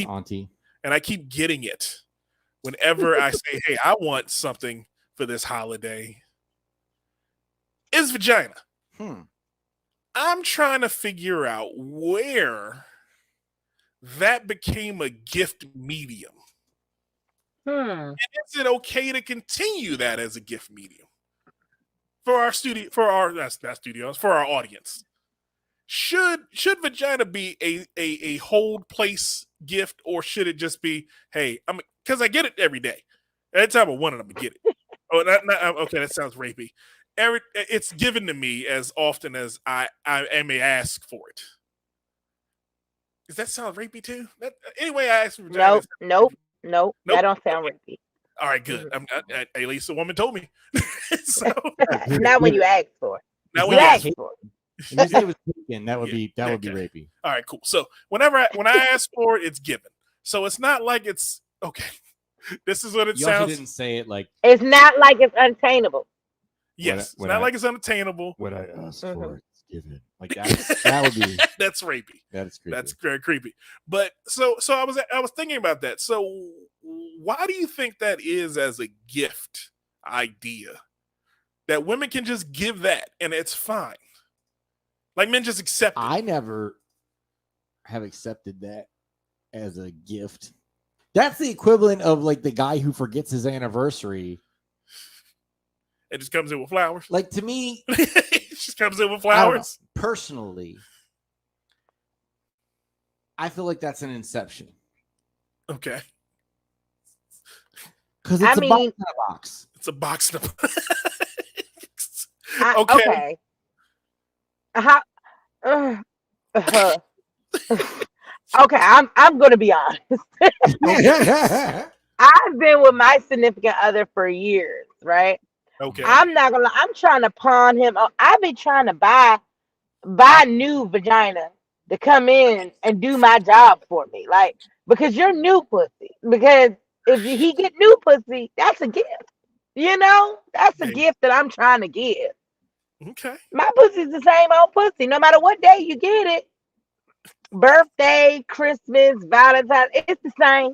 I keep getting it whenever I say, "Hey, I want something for this holiday," is vagina. Hmm. I'm trying to figure out where that became a gift medium. And is it okay to continue that as a gift medium for our studio, for our audience? Should vagina be a hold place gift, or should it just be, hey, because I get it every day. Every time I want it, I'm gonna get it. Oh, okay, that sounds rapey. it's given to me as often as I may ask for it. Does that sound rapey too? Anyway, I asked for vagina. Nope. Nope. That don't sound rapey. All right, good. At least the woman told me. So Not when you ask for it. now You when you ask ask, for it. If you say it was taken, that would be okay. rapey. all right, cool. So when I ask for it, it's given. So it's not like it's okay. This is what it You also sounds. didn't say it like It's not like it's unattainable. Yes, when it's not I- like it's unattainable. what I asked Mhm. for. It's given. Like that would be That's rapey. that's creepy. That's very creepy. But so I was thinking about that. So why do you think that is as a gift idea? That women can just give that and it's fine. Like men just accept it. I never have accepted that as a gift. That's the equivalent of like the guy who forgets his anniversary. It just comes in with flowers. Like to me, It just comes in with I don't know. flowers. Personally, I feel like that's an inception Okay. because I it's a box mean- in a box. It's a box of Okay. Okay. How? Okay, I'm gonna be honest. I've been with my significant other for years, right? Okay. I'm not gonna lie, I'm trying to pawn him. I've been trying to buy new vagina to come in and do my job for me, like because you're new pussy. Because if he get new pussy, that's a gift. You know, that's a Yeah. gift that I'm trying to give. Okay. My pussy's the same old pussy, no matter what day you get it. Birthday, Christmas, Valentine's, it's the same.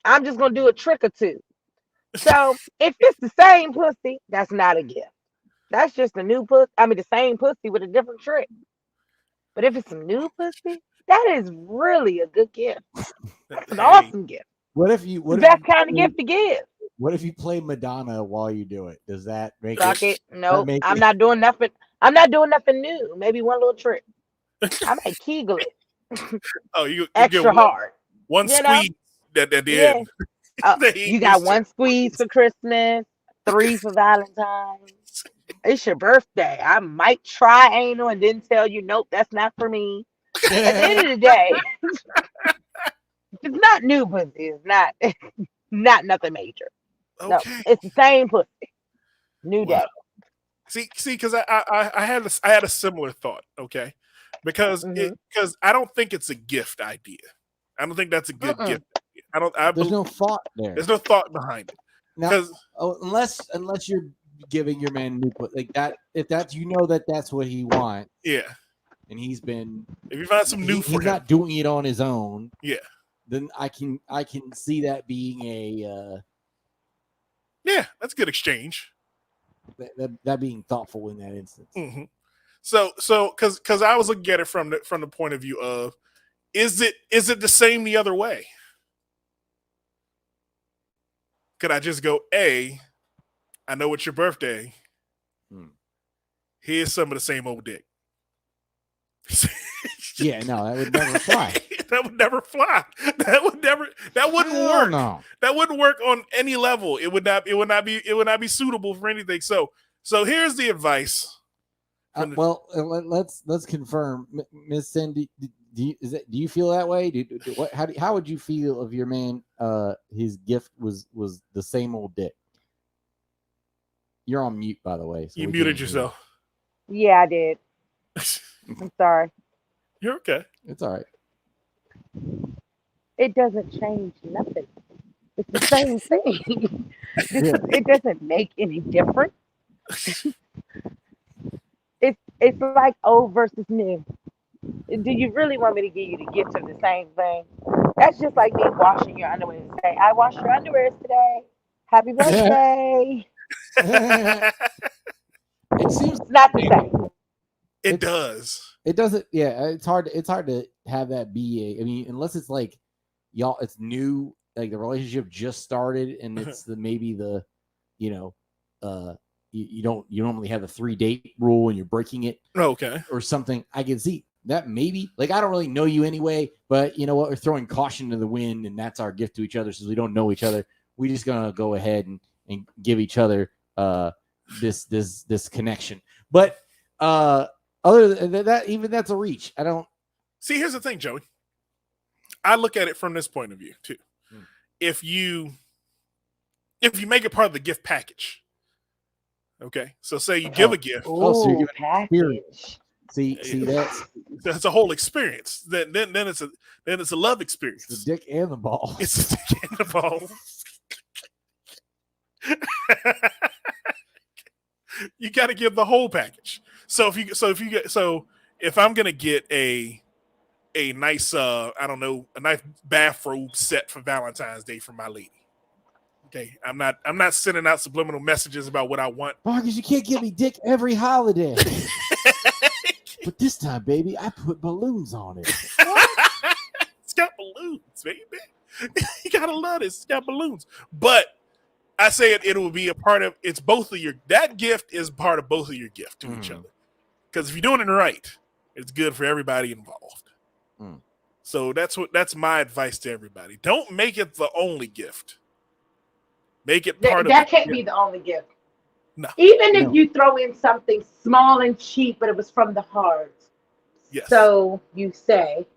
I'm just gonna do a trick or two. So if it's the same pussy, that's not a gift. That's just a new pussy. I mean, the same pussy with a different trick. But if it's some new pussy, that is really a good gift. That's an Hey, awesome gift. What if you That kind of gift to give. What if you play Madonna while you do it? Does that make Suck it. No, make I'm it- not doing nothing. I'm not doing nothing new. Maybe one little trick. I might kegel it Oh, you extra get hard. one You know? squeeze at the Yeah. end. You got one squeeze for Christmas, 3 for Valentine's. It's your birthday. I might try anal and then tell you, nope, that's not for me. At the end of the day, it's not new pussy. It's not not nothing major. No, Okay. it's the same pussy. New day. Wow. See, because I had a similar thought. Okay, because Mhm. because I don't think it's a gift idea. I don't think that's a good Mm-mm. gift. I don't. I There's bel- no thought there. there's no thought behind it. Now, Because unless you're giving your man new like that, if that's that's what he wants, yeah, and he's been if you find some new he's for him, not doing it on his own. Yeah. Then I can see that being a yeah, that's good exchange. that being thoughtful in that instance. hmm So because I was looking at it from the point of view of is it the same the other way? Could I just go, I know it's your birthday. Hmm. Here's some of the same old dick. Yeah, no, that would never fly. That would never fly. That wouldn't Hell work. No. That wouldn't work on any level. It would not be suitable for anything. So here's the advice. Well, let's confirm, Miss Cindy. Do you feel that way? How would you feel if your man his gift was the same old dick? You're on mute, by the way. So You we muted can't hear yourself. Yeah, I did. I'm sorry. You're okay. you. It's all right. It doesn't change nothing. It's the same thing. It doesn't make any difference. It's like old versus new. Do you really want me to give you the gift of the same thing? That's just like me washing your underwear and say, I washed your underwear today. Happy birthday. It seems It's not the same. It does. it doesn't. Yeah, it's hard to have that be. I mean, unless it's like y'all, it's new. Like the relationship just started, and it's maybe the, you don't normally have a 3-date rule and you're breaking it Okay. or something. I can see that maybe. Like I don't really know you anyway, but you know what? We're throwing caution to the wind, and that's our gift to each other since we don't know each other. We just gonna go ahead and give each other this connection. But other than that, even that's a reach. I don't See, here's the thing, Joey. I look at it from this point of view too. Hmm. If you make it part of the gift package, okay. So say you give a gift, so you're Ooh, giving package. see that's a whole experience. Then it's a love experience. the dick and the ball. It's a dick and the ball. You got to give the whole package. So if I'm gonna get a nice a nice bathrobe set for Valentine's Day for my lady. Okay, I'm not sending out subliminal messages about what I want. Marcus, you can't give me dick every holiday. But this time, baby, I put balloons on it. It's got balloons, baby. You gotta love this. It's got balloons. But I say it will be a part of it's both of your that gift is part of both of your gift to each other. Because if you're doing it right, it's good for everybody involved. So that's my advice to everybody. Don't make it the only gift. Make it part of That the can't gift. be the only gift. No. Even if you throw in something small and cheap, but it was from the heart. Yes. So you say,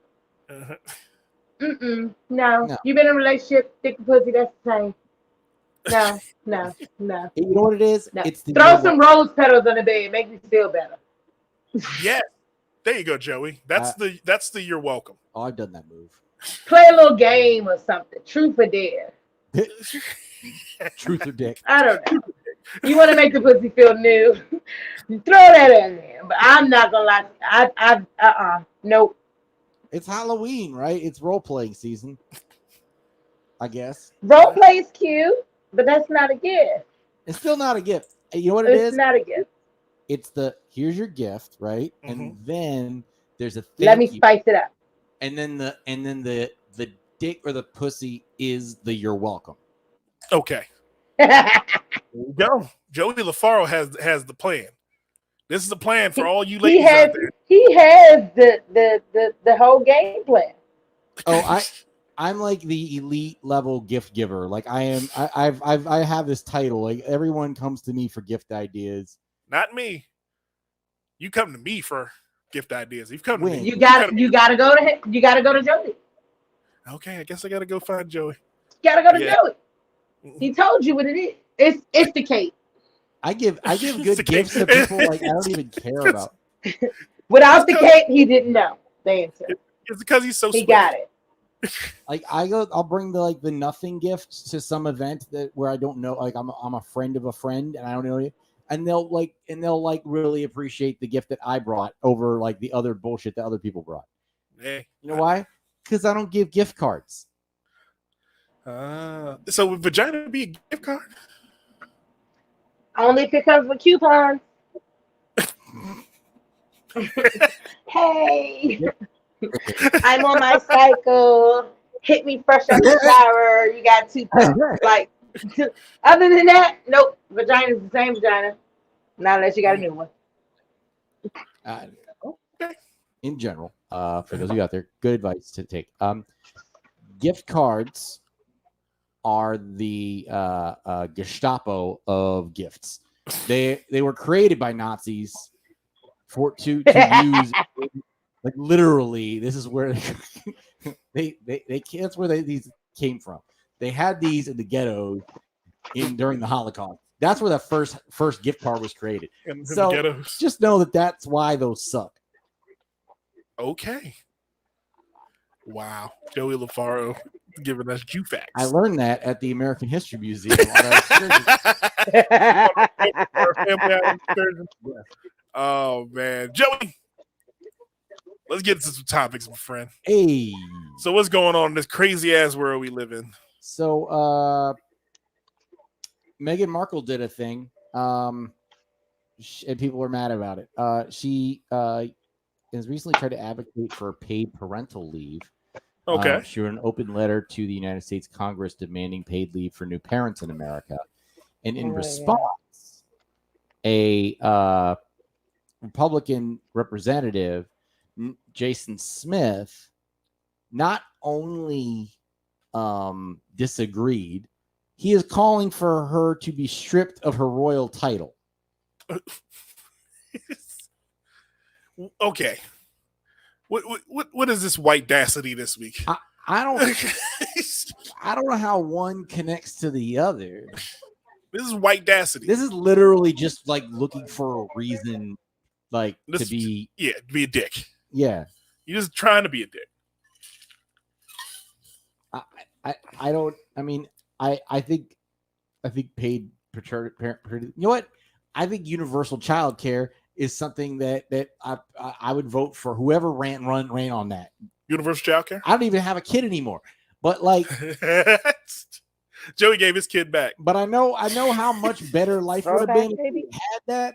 Uh-huh. no. You've been in a relationship, dick and pussy, that's the same. No. You know what it is? No. It's the Throw some rose petals on the bed, make me feel better. Yes. There you go, Joey. That's the you're welcome. Oh, I've done that move. Play a little game or something. Truth or dare. Truth or dick. I don't know. You want to make the pussy feel new? You throw that in there. But I'm not gonna lie. Nope. It's Halloween, right? It's role playing season. I guess. Role play is cute, but that's not a gift. It's still not a gift. You know what it is? It's not a gift. It's here's your gift, right? And then there's a thank Let me you. spice it up. And then the dick or the pussy is the you're welcome. Okay. There you go. Joey LaFaro has the plan. This is the plan for all you ladies out there. He has the whole game plan. Oh, I'm like the elite level gift giver. Like I am. I have this title. Like everyone comes to me for gift ideas. Not me. You come to me for gift ideas. You've come to me. You gotta go to him. You gotta go to Joey. Okay, I guess I gotta go find Joey. You gotta go to Joey. He told you what it is. It's the cake. I give good gifts to people like I don't even care about. Without the cake, he didn't know the answer. It's because he's so He sweet. got it. Like I'll bring the nothing gift to some event where I don't know. Like I'm a friend of a friend and I don't know you, and they'll really appreciate the gift that I brought over like the other bullshit that other people brought. Hey, You know why? Because I don't give gift cards. so would vagina be a gift card? Only if it comes with coupons. Hey, I'm on my cycle. Hit me fresh out the shower. You got 2 like. Other than that, nope. Vagina's the same vagina. Not unless you got a new one. In general, for those of you out there, good advice to take. Gift cards are the Gestapo of gifts. They were created by Nazis to use. Like literally, this is where that's where these came from. They had these in the ghettos during the Holocaust. That's where the first gift card was created. So just know that's why those suck. Okay. Wow. Joey LaFaro giving us Jew facts. I learned that at the American History Museum. Oh man, Joey. Let's get into some topics, my friend. Hey. So what's going on in this crazy ass world we live in? So Meghan Markle did a thing, and people were mad about it. She has recently tried to advocate for paid parental leave. Okay. She wrote an open letter to the United States Congress demanding paid leave for new parents in America. And in response, a Republican representative, Jason Smith, not only disagreed, he is calling for her to be stripped of her royal title. Okay. What is this white dacity this week? I don't know how one connects to the other. This is white dacity. This is literally just like looking for a reason, like to be to be a dick. Yeah. You're just trying to be a dick. I don't. I mean, I think paid paternity. You know what? I think universal child care is something that I would vote for whoever ran on that. Universal child care? I don't even have a kid anymore. But like Joey gave his kid back. But I know how much better life would have been if we had that.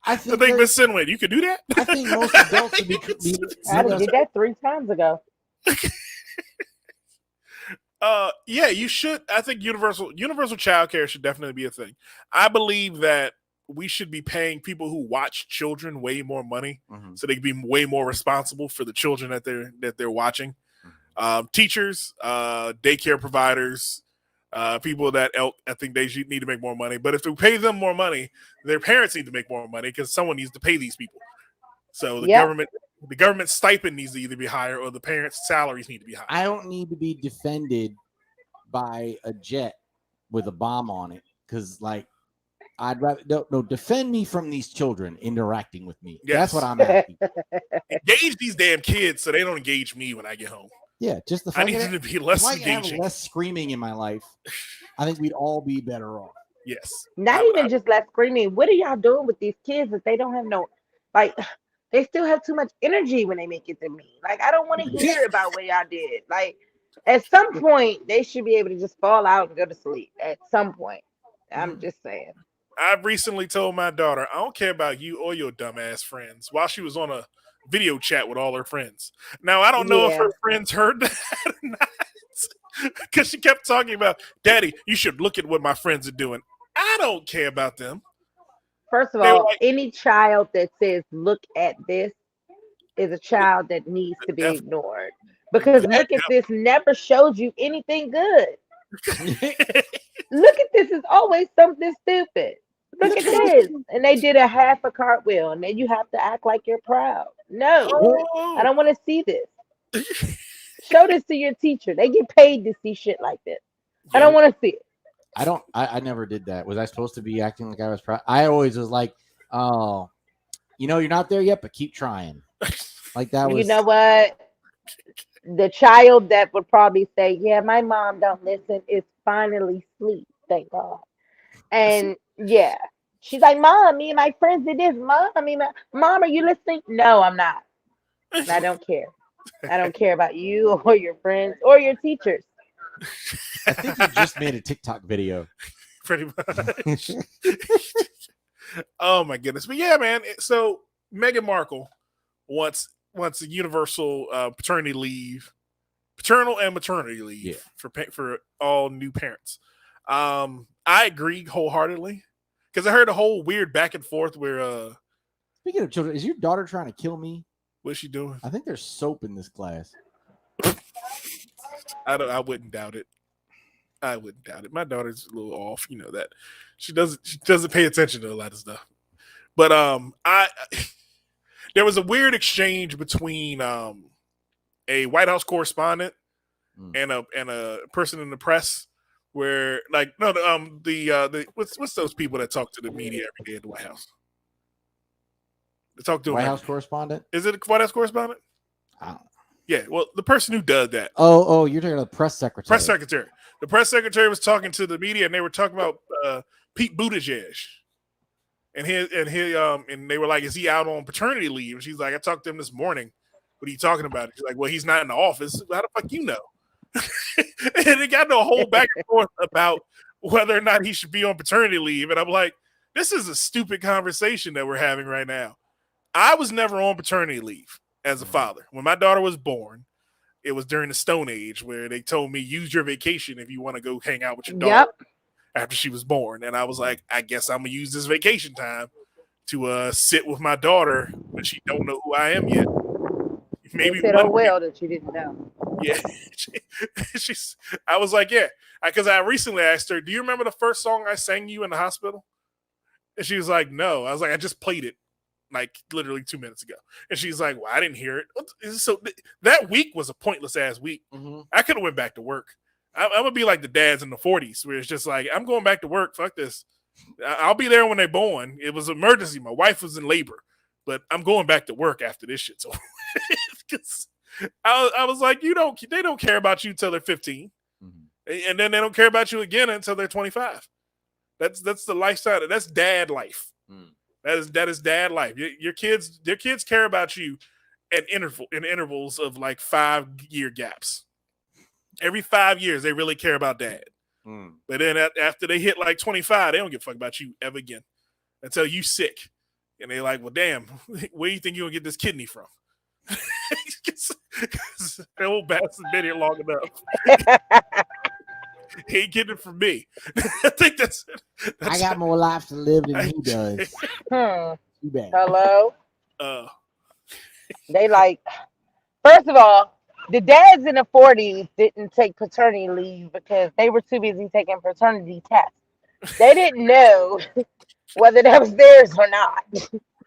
I think Miss Sinway, you could do that? I think most adults would be I did that 3 times ago. Yeah, you should. I think universal child care should definitely be a thing. I believe that we should be paying people who watch children way more money, so they can be way more responsible for the children that they're watching. Teachers, daycare providers, people that I think they need to make more money. But if we pay them more money, their parents need to make more money because someone needs to pay these people. So the government stipend needs to either be higher or the parents' salaries need to be higher. I don't need to be defended by a jet with a bomb on it because, like, I'd rather no defend me from these children interacting with me. Yes. That's what I'm asking. Engage these damn kids so they don't engage me when I get home. Yeah, just the fact I need them to be less engaging. Less screaming in my life. I think we'd all be better off. Yes. Not even just less screaming. What are y'all doing with these kids that they don't have no like? They still have too much energy when they make it to me. Like, I don't want to hear about what y'all did. Like, at some point, they should be able to just fall out and go to sleep. At some point. I'm just saying. I've recently told my daughter, I don't care about you or your dumbass friends, while she was on a video chat with all her friends. Now, I don't know if her friends heard that or not. Because she kept talking about, Daddy, you should look at what my friends are doing. I don't care about them. First of all, any child that says, look at this, is a child that needs to be ignored. Because look at this never shows you anything good. Look at this is always something stupid. Look at this. And they did a half a cartwheel, and then you have to act like you're proud. No, I don't want to see this. Show this to your teacher. They get paid to see shit like this. I don't want to see it. I never did that. Was I supposed to be acting like I was proud? I always was like, oh, you're not there yet, but keep trying. Like that was. You know what? The child that would probably say, yeah, my mom don't listen is finally asleep. Thank God. And yeah, she's like, Mom, me and my friends did this. Mom, are you listening? No, I'm not. I don't care. I don't care about you or your friends or your teachers. I think you just made a TikTok video. Pretty much. Oh my goodness. But yeah, man. So Meghan Markle wants a universal paternal and maternity leave for all new parents. I agree wholeheartedly because I heard a whole weird back and forth where speaking of children, is your daughter trying to kill me? What's she doing? I think there's soap in this glass. I wouldn't doubt it. I wouldn't doubt it. My daughter's a little off, you know that. She doesn't pay attention to a lot of stuff. But there was a weird exchange between a White House correspondent and a person in the press where what's those people that talk to the media every day at the White House? They talk to White House correspondent? Is it a White House correspondent? I don't know. Yeah, well, the person who does that. Oh, you're talking about the press secretary. Press secretary. The press secretary was talking to the media, and they were talking about Pete Buttigieg, and they were like, "Is he out on paternity leave?" And she's like, "I talked to him this morning. What are you talking about?" She's like, "Well, he's not in the office. How the fuck you know?" And they got into a whole back and forth about whether or not he should be on paternity leave, and I'm like, "This is a stupid conversation that we're having right now." I was never on paternity leave as a father. When my daughter was born, it was during the Stone Age where they told me, use your vacation if you want to go hang out with your daughter after she was born. And I was like, I guess I'm going to use this vacation time to sit with my daughter when she don't know who I am yet. Maybe said, that you didn't know. Yeah. I was like, yeah. Because I recently asked her, do you remember the first song I sang you in the hospital? And she was like, no. I was like, I just played it like literally 2 minutes ago. And she's like, well, I didn't hear it. So that week was a pointless ass week. Mhm. I could have went back to work. I'm gonna be like the dads in the 40s where it's just like, I'm going back to work. Fuck this. I'll be there when they're born. It was an emergency. My wife was in labor, but I'm going back to work after this shit's over. I was like, they don't care about you till they're 15. Mhm. And then they don't care about you again until they're 25. That's the lifestyle. That's dad life. Mm. That is dad life. Their kids care about you in intervals of like 5-year gaps. Every 5 years, they really care about dad. Mm. But then after they hit like 25, they don't give a fuck about you ever again until you sick. And they're like, well, damn, where do you think you're going to get this kidney from? That old bastard been here long enough. He ain't getting it from me. I think that's I got more life to live than he does. Too bad. Hello. uh They like. First of all, the dads in the 40s didn't take paternity leave because they were too busy taking paternity tests. They didn't know whether that was theirs or not.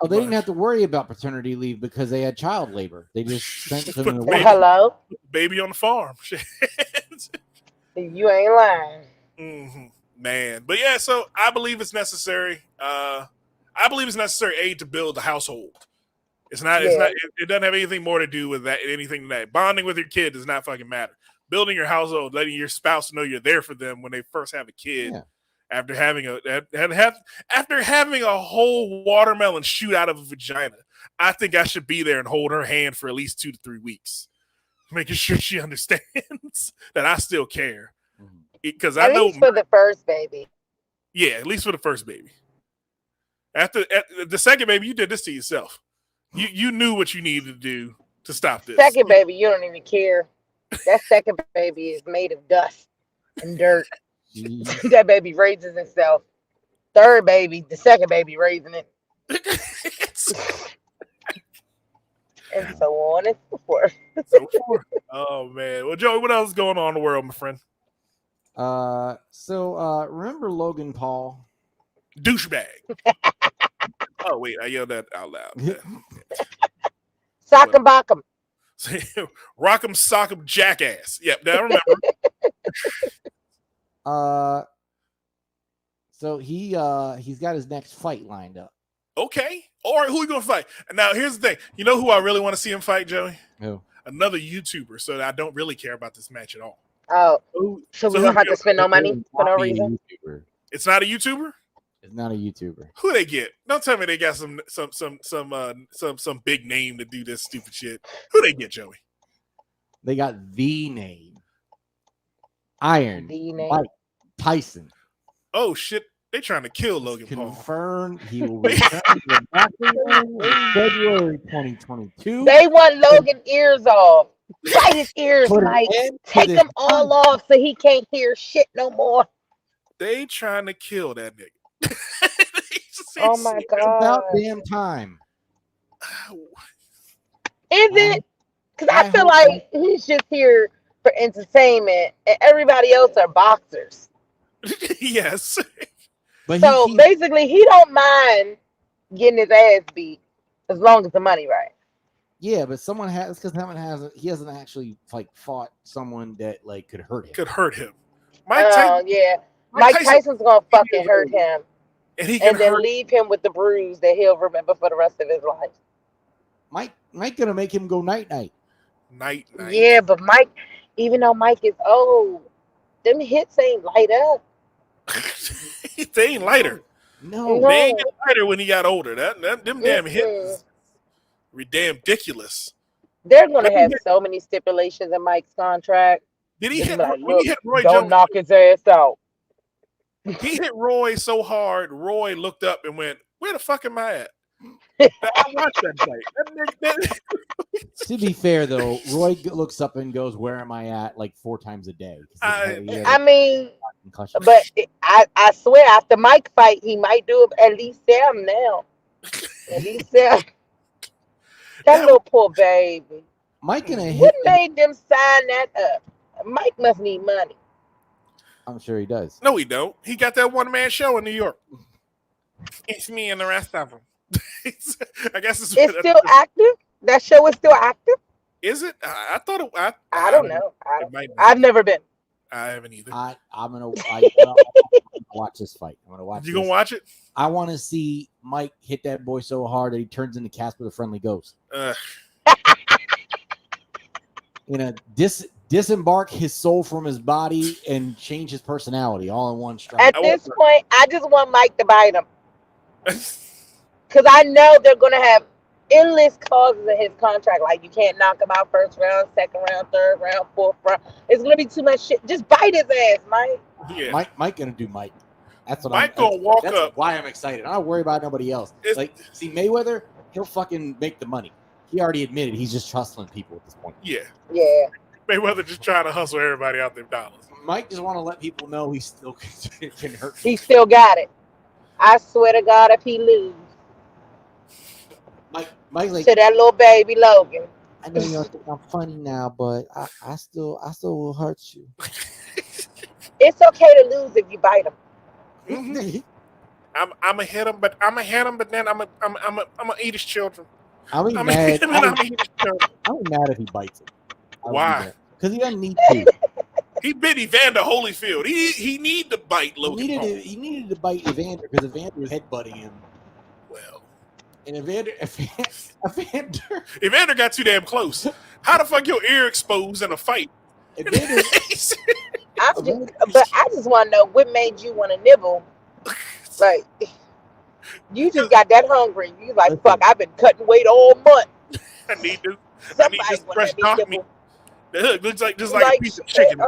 Oh, they didn't have to worry about paternity leave because they had child labor. They just sent them Put to the work. Hello. baby on the farm. You ain't lying. Man. But yeah, so I believe it's necessary. I believe it's necessary, to build the household. It's not, it doesn't have anything more to do with that, anything that. Bonding with your kid does not fucking matter. Building your household, letting your spouse know you're there for them when they first have a kid. Yeah. After having a whole watermelon shoot out of a vagina, I think I should be there and hold her hand for at least 2 to 3 weeks, making sure she understands that I still care. Because I At know least for the first baby. Yeah, at least for the first baby. After the second baby, you did this to yourself. You knew what you needed to do to stop this. Second baby, you don't even care. That second baby is made of dust and dirt. That baby raises itself. Third baby, the second baby raising it. And so on and so forth. Oh man. Well, Joey, what else is going on in the world, my friend? So remember Logan Paul? Douchebag. Oh wait, I yelled that out loud. Sock 'em, bock 'em. Rock'em sock'em jackass. Yep, I remember. So he's got his next fight lined up. Okay. All right, who you gonna fight? Now here's the thing. You know who I really want to see him fight, Joey? Who? Another YouTuber, so that I don't really care about this match at all. Oh, So so we don't have to spend no money for no Not be a reason. YouTuber. It's not a YouTuber? It's not a YouTuber. Who they get? Don't tell me they got some big name to do this stupid shit. Who they get, Joey? They got the name. Iron The name. Mike Tyson. Oh shit. They trying to kill Logan Paul. Confirmed he will return to the boxing ring in February 2022. They want Logan ears off. Bite his ears, Put an Mike. end to Take this them all off so he can't hear shit no more. They trying to kill that nigga. Oh my It's god. about damn time. Is it? Because I I feel hope like he's just here for entertainment and everybody else are boxers. Yes. But So he basically he don't mind getting his ass beat as long as the money right. yeah, but someone has because he hasn't actually like fought someone that like could hurt him. Could hurt him. Mike Oh Tyson, yeah. Mike Mike Tyson's gonna fucking hurt him and he can and then hurt leave him with the bruise that he'll remember for the rest of his life. Mike gonna make him go night night. night. Yeah, but Mike, even though Mike is old, them hits ain't light up. They ain't lighter. No, No. They ain't get lighter when he got older. Them damn Mm-mm. hits were damn ridiculous. They're gonna have so many stipulations in Mike's contract. Did he They'll hit be like, when he hit Roy Don't Jones? knock his ass out. He hit Roy so hard, Roy looked up and went, "Where the fuck am I at?" I watched that fight. to be fair though, Roy looks up and goes, "Where am I at?" like 4 times a day. I mean, concussion. but I swear after Mike fight, he might do it at least Sam now. At least Sam. That little poor baby. Mike gonna hit. What made them sign that up? Mike must need money. I'm sure he does. No, he don't. He got that one man show in New York. It's me and the rest of them. I guess It's still active. That show is still active. Is it? I thought it. I don't know. It might be. I've never been. I haven't either. I'm gonna watch this fight. I'm gonna watch. You gonna watch it? I want to see Mike hit that boy so hard that he turns into Casper the Friendly Ghost. Disembark his soul from his body and change his personality all in one strike. At this point, I just want Mike to bite him because I know they're gonna have endless clauses in his contract. Like you can't knock him out first round, second round, third round, fourth round. It's gonna be too much shit. Just bite his ass, Mike. Yeah. Mike gonna do Mike. That's what Mike gonna walk that's up. why I'm excited. I don't worry about nobody else. See Mayweather, he'll fucking make the money. He already admitted he's just hustling people at this point. Yeah. Yeah. Mayweather just trying to hustle everybody out their dollars. Mike just want to let people know he still can hurt. He still got it. I swear to God, if he lose Mike's like to that little baby Logan. I know you don't think I'm funny now, but I still will hurt you. It's okay to lose if you bite him. Mm-hmm. I'm gonna hit him, but then I'm gonna eat his children. I'll be mad. I'll be mad if he bites it. Why? Because he doesn't need to. He bit Evander Holyfield. He need to bite Logan Paul. He needed to bite Evander because Evander was headbutting him. Well, and Evander got too damn close. How the fuck your ear exposed in a fight? I just want to know what made you want to nibble. Like, you just got that hungry. You like, fuck, I've been cutting weight all month. I need this fresh dog meat. The hook looks like just like a piece of chicken.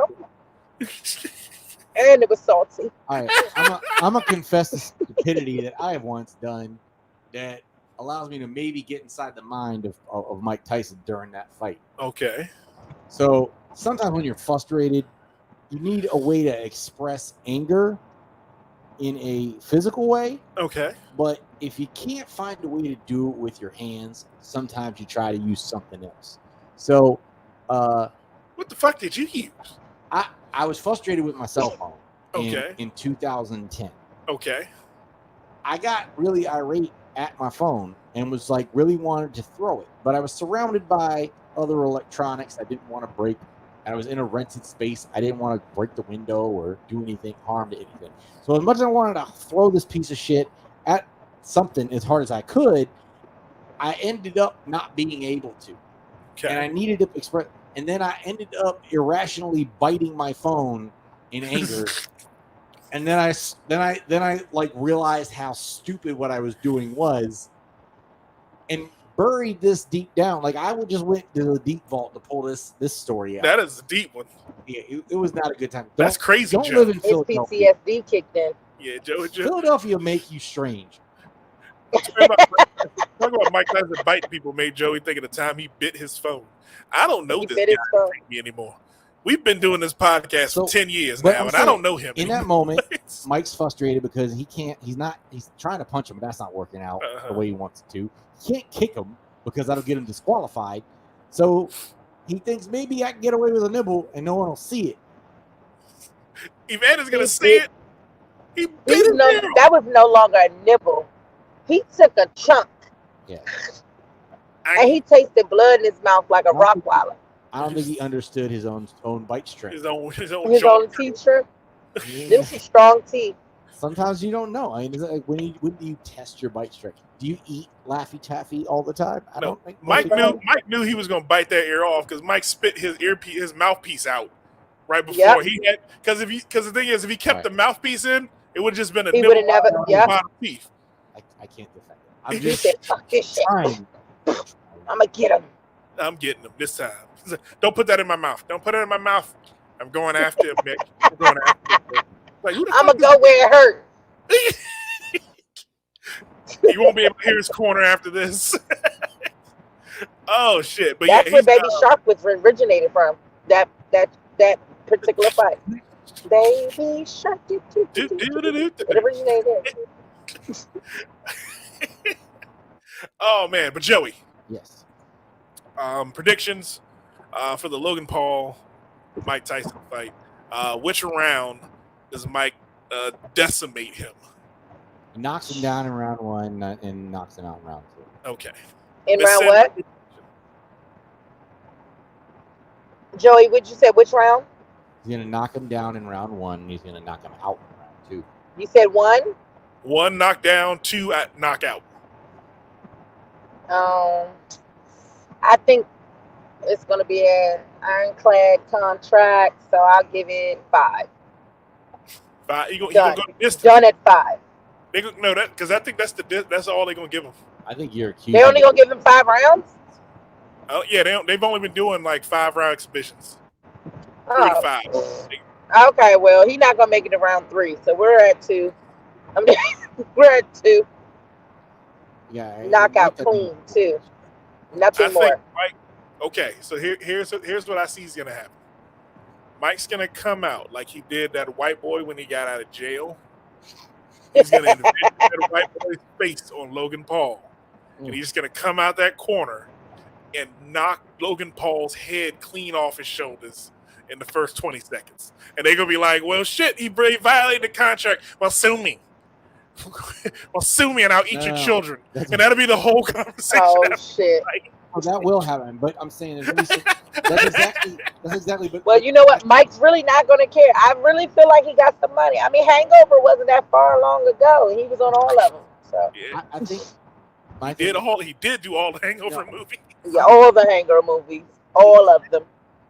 And it was salty. All right, I'm gonna confess the stupidity that I have once done that allows me to maybe get inside the mind of Mike Tyson during that fight. Okay. So sometimes when you're frustrated, you need a way to express anger in a physical way. Okay. But if you can't find a way to do it with your hands, sometimes you try to use something else. So, what the fuck did you use? I was frustrated with my cell phone. Okay. In 2010. Okay. I got really irate at my phone and was like really wanted to throw it, but I was surrounded by other electronics I didn't want to break. And I was in a rented space. I didn't want to break the window or do anything, harm to anything. So as much as I wanted to throw this piece of shit at something as hard as I could, I ended up not being able to. Okay. And I needed to express, and then I ended up irrationally biting my phone in anger. And then I like realized how stupid what I was doing was, and buried this deep down. Like I would just went to the deep vault to pull this story out. That is a deep one. Yeah, it was not a good time. That's crazy. Don't Joe. live in His Philadelphia. PTSD kicked in. Yeah, Joe. Philadelphia make you strange. Talk about Mike Tyson biting people made Joey think of the time he bit his phone. I don't know this guy anymore. We've been doing this podcast for 10 years now, and I don't know him anymore. That moment, Mike's frustrated because he's trying to punch him, but that's not working out the way he wants it to. He can't kick him because that'll get him disqualified. So he thinks maybe I can get away with a nibble and no one will see it. Evander's going to see it. He bit him. That was no longer a nibble. He took a chunk. Yeah. And he tasted blood in his mouth like a Rottweiler. I don't think he understood his own bite strength. His own teeth strength. Them some strong teeth. Sometimes you don't know. I mean, like when do you test your bite strength? Do you eat Laffy Taffy all the time? I don't think Mike knew he was going to bite that ear off because Mike spit his mouthpiece out right before he had. Because the thing is, if he kept the mouthpiece in, it would have just been a. He would have never. Yeah. Teeth. I can't defend it. I'm just trying. I'm gonna get him. I'm getting him this time. Don't put that in my mouth. Don't put it in my mouth. I'm going after him, Mick. I'm going after him. Like, I'm gonna go where it hurts. You won't be able to hear his corner after this. Oh shit! But that's where Baby Shark was originated from. That particular fight. Baby Shark. It originated. Oh man! But Joey. Yes. Predictions for the Logan Paul Mike Tyson fight. Which round does Mike decimate him? Knocks him down in round 1 and knocks him out in round 2. Okay. In Miss round Sim- what? Joey, would you say which round? He's gonna knock him down in round 1. And he's gonna knock him out in round 2. You said 1? 1 knockdown, 2 at knockout. I think it's going to be an ironclad contract, so I'll give it 5. 5. You gonna Done. go distance? Done at 5. They gonna no that because I think that's all they're gonna give him. I think you're accused. They only going to give him 5 rounds? Oh yeah, they've only been doing like 5-round exhibitions. 3 to Oh. 5. Okay, well, he's not going to make it to round 3, so we're at 2. I mean, we're at 2. Yeah, Knockout clean, too. Nothing I more. think Mike. Okay, so here's what I see is gonna happen. Mike's gonna come out like he did that white boy when he got out of jail. He's gonna invent that white boy's face on Logan Paul, and he's just gonna come out that corner and knock Logan Paul's head clean off his shoulders in the first 20 seconds. And they're gonna be like, "Well, shit, he violated the contract. Well, sue me. Well, sue me, and I'll eat your No, children." that's- And that'll be the whole conversation. Oh, shit. Oh, that will happen, but I'm saying there's gonna be that's exactly. But Well, you know what? Mike's really not going to care. I really feel like he got some money. I mean, Hangover wasn't that far long ago. He was on all of them. So, Yeah. I think He did do all the Hangover movies. yeah, all the Hangover movies, all of them.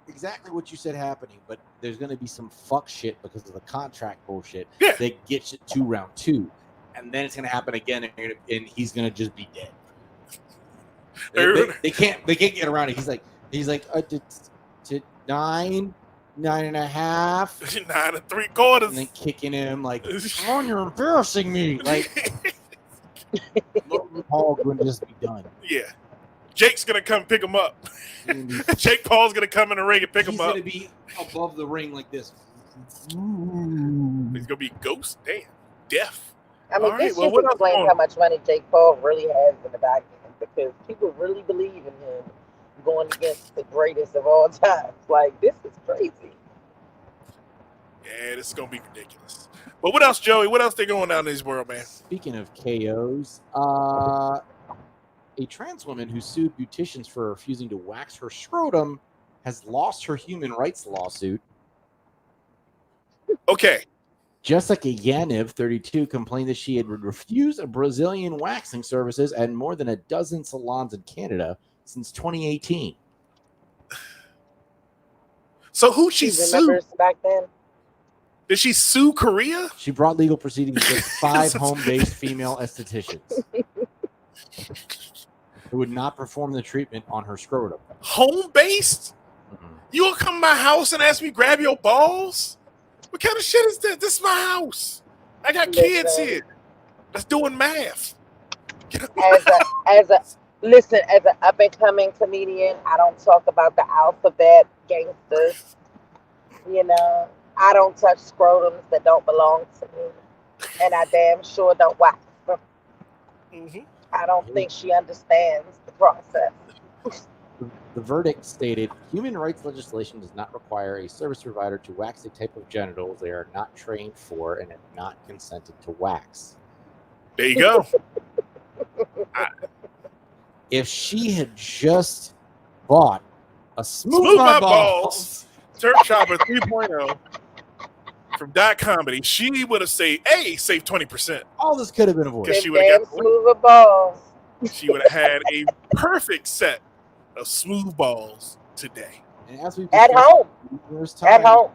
exactly what you said happening, but there's gonna be some fuck shit because of the contract bullshit Yeah. that gets it to round 2, and then it's gonna happen again, and he's gonna just be dead. They can't get around it. He's like to 9.5, 9 3/4. and then kicking him like, "Oh, you're embarrassing me!" Like Logan Paul would just be done. Yeah. Jake's gonna come pick him up. And Jake Paul's gonna come in the ring and pick he's him up. gonna be above the ring like this. He's gonna be ghost. Damn. Deaf. I mean, All this right, well, just what else explains going how on? much money Jake Paul really has in the back end because people really believe in him going against the greatest of all times. Like, this is crazy. Yeah, this is gonna be ridiculous. But what else, Joey? What else they going down in this world, man? Speaking of KOs, a trans woman who sued beauticians for refusing to wax her scrotum has lost her human rights lawsuit. Okay. Jessica Yaniv, 32, complained that she had refused a Brazilian waxing services at more than a dozen salons in Canada since 2018. So who she Remember sued? back then? Did she sue Korea? She brought legal proceedings against 5 home-based female estheticians who would not perform the treatment on her scrotum. Home based? Mhm. You gonna come to my house and ask me grab your balls? What kind of shit is that? This is my house. I got kids Listen. here. That's doing math. As a up and coming comedian, I don't talk about the alphabet gangsters. You know, I don't touch scrotums that don't belong to me, and I damn sure don't wax them. Mm-hmm. I don't think she understands the process. The verdict stated, human rights legislation does not require a service provider to wax a type of genitals they are not trained for and have not consented to wax. There you go. If she had just bought a Smooth Smooth My My Balls, Balls, Turk Chopper 3.0 from Dot Comedy, she would have saved 20%. all this could have been avoided. Yes, she Them would've damn got the smoother balls. She would have had a perfect set of smooth balls today. And as we've At discussed home. numerous At times home.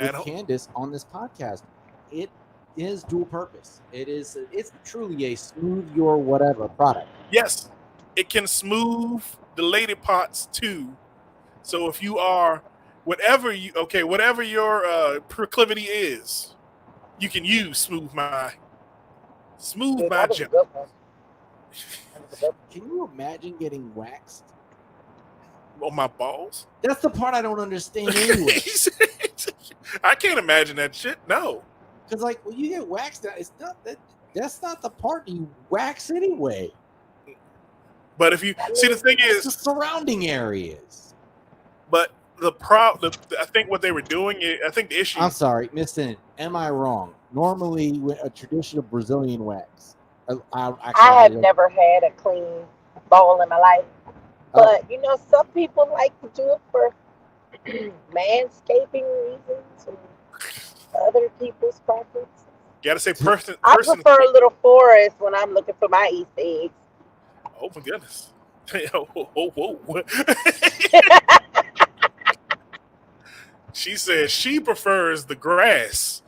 with At home. Candace on this podcast, it is dual purpose. It's truly a smooth your whatever product. Yes, it can smooth the lady parts too. So if you are whatever your proclivity is, you can use Smooth My Dude, that was a Gel. good one. That was a good one. Can you imagine getting waxed? On my balls. That's the part I don't understand anyway. I can't imagine that shit. No. Because like when you get waxed, it's not that. That's not the part you wax anyway. But if you see, the thing It's the is, surrounding areas. but I think what they were doing, I think the issue. I'm sorry, Miss Tennant. Am I wrong? Normally, with a traditional Brazilian wax. I have never had a clean bowl in my life, but you know, some people like to do it for manscaping reasons and other people's preferences. You gotta say person. I prefer a little forest when I'm looking for my Easter eggs. Oh my goodness! Whoa. She says she prefers the grass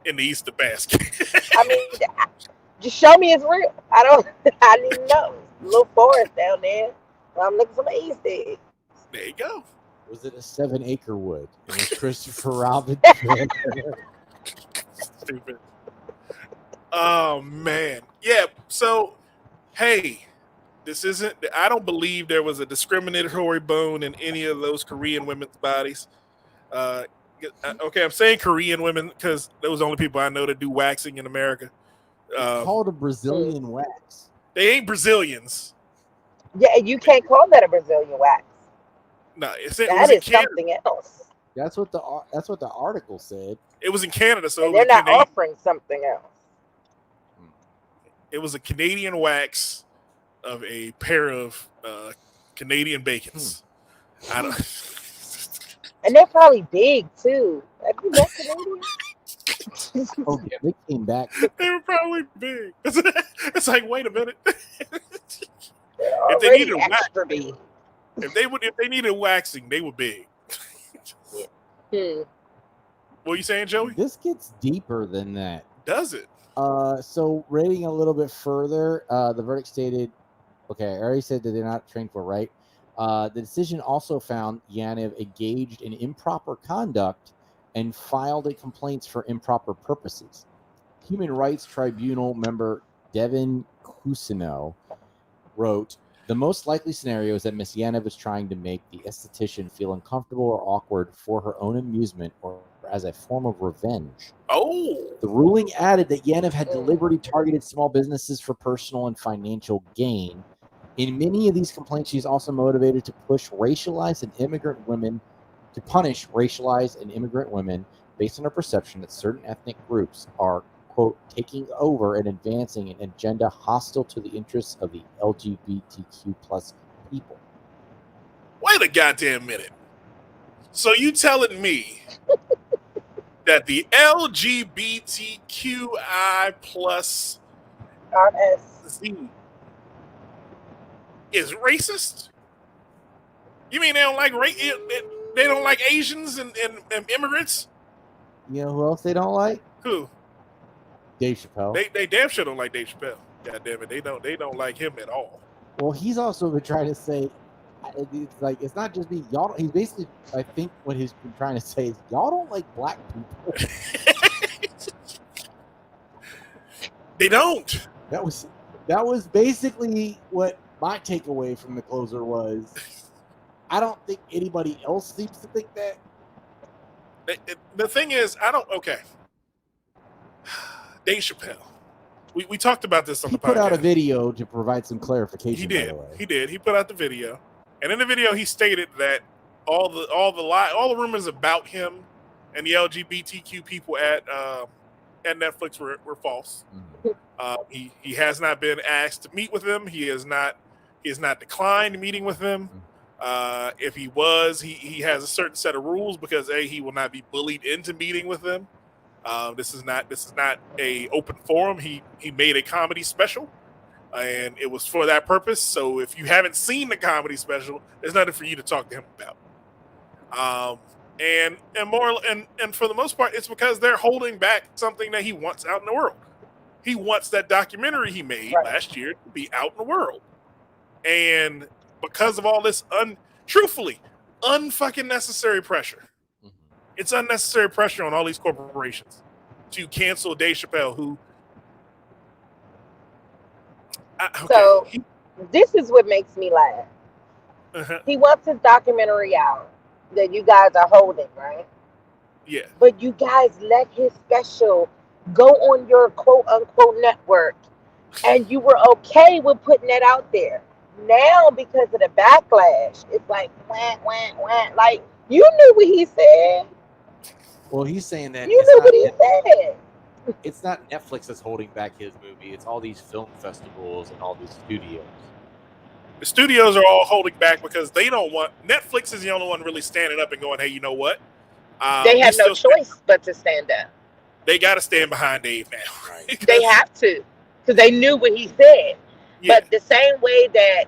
in the Easter basket. I mean, just show me it's real. I need to know. A little forest down there. I'm looking for my Easter eggs. There you go. Was it a 7-acre wood? It was Christopher Robin. Stupid. Oh man. Yeah. So, hey, this isn't. I don't believe there was a discriminatory bone in any of those Korean women's bodies. Okay, I'm saying Korean women because those are the only people I know that do waxing in America. It's called a Brazilian wax. They ain't Brazilians. Yeah, you can't call that a Brazilian wax. No, it that is something else. That's what the article said. It was in Canada, so they're not offering something else. It was a Canadian wax of a pair of Canadian bacons. I don't. And they're probably big too. Have you met Canadians? Oh yeah, they came back. They were probably big. It's like, wait a minute. If they needed waxing, if they needed waxing, they were big. What are you saying, Joey? This gets deeper than that. Does it? So rating a little bit further, the verdict stated, okay, I already said that they're not trained for, right? The decision also found Yaniv engaged in improper conduct and filed complaints for improper purposes. Human Rights Tribunal member Devin Cousineau wrote, the most likely scenario is that Ms. Yaniv is trying to make the esthetician feel uncomfortable or awkward for her own amusement or as a form of revenge. Oh. The ruling added that Yaniv had deliberately targeted small businesses for personal and financial gain. In many of these complaints, she's also motivated to punish racialized and immigrant women based on her perception that certain ethnic groups are, quote, taking over and advancing an agenda hostile to the interests of the LGBTQ plus people. Wait a goddamn minute. So you telling me that the LGBTQI plus Z is racist? You mean they don't like they don't like Asians and immigrants? You know who else they don't like? Who? Dave Chappelle. They damn sure don't like Dave Chappelle. God damn it, they don't like him at all. Well, he's also been trying to say, it's like it's not just me. Y'all. He's basically, I think, what he's been trying to say is y'all don't like black people. They don't. That was basically what my takeaway from the closer was. I don't think anybody else seems to think that. The thing is, okay. Dave Chappelle. We talked about this on the podcast. He put out a video to provide some clarification. He did. By the way. He did. He put out the video, and in the video, he stated that all the rumors about him and the LGBTQ people at Netflix were false. Mm-hmm. He has not been asked to meet with them. He has not declined meeting with them. If he was, he has a certain set of rules because he will not be bullied into meeting with them. This is not a open forum. He made a comedy special, and it was for that purpose. So if you haven't seen the comedy special, there's nothing for you to talk to him about. And for the most part, it's because they're holding back something that he wants out in the world. He wants that documentary he made last year to be out in the world, and because of all this unfucking necessary pressure. It's unnecessary pressure on all these corporations to cancel Dave Chappelle, who... So, this is what makes me laugh. Uh-huh. He wants his documentary out that you guys are holding, right? Yeah. But you guys let his special go on your quote-unquote network, and you were okay with putting that out there. Now, because of the backlash, it's like, wah, wah, wah. Like, You knew what he said. Well, he's saying that You knew what he said. it's not Netflix that's holding back his movie. It's all these film festivals and all these studios. The studios are all holding back because they don't want. Netflix is the only one really standing up and going, "Hey, you know what? They have no choice but to stand up. They got to stand behind Dave now. Right? They have to, because they knew what he said. Yeah. But the same way that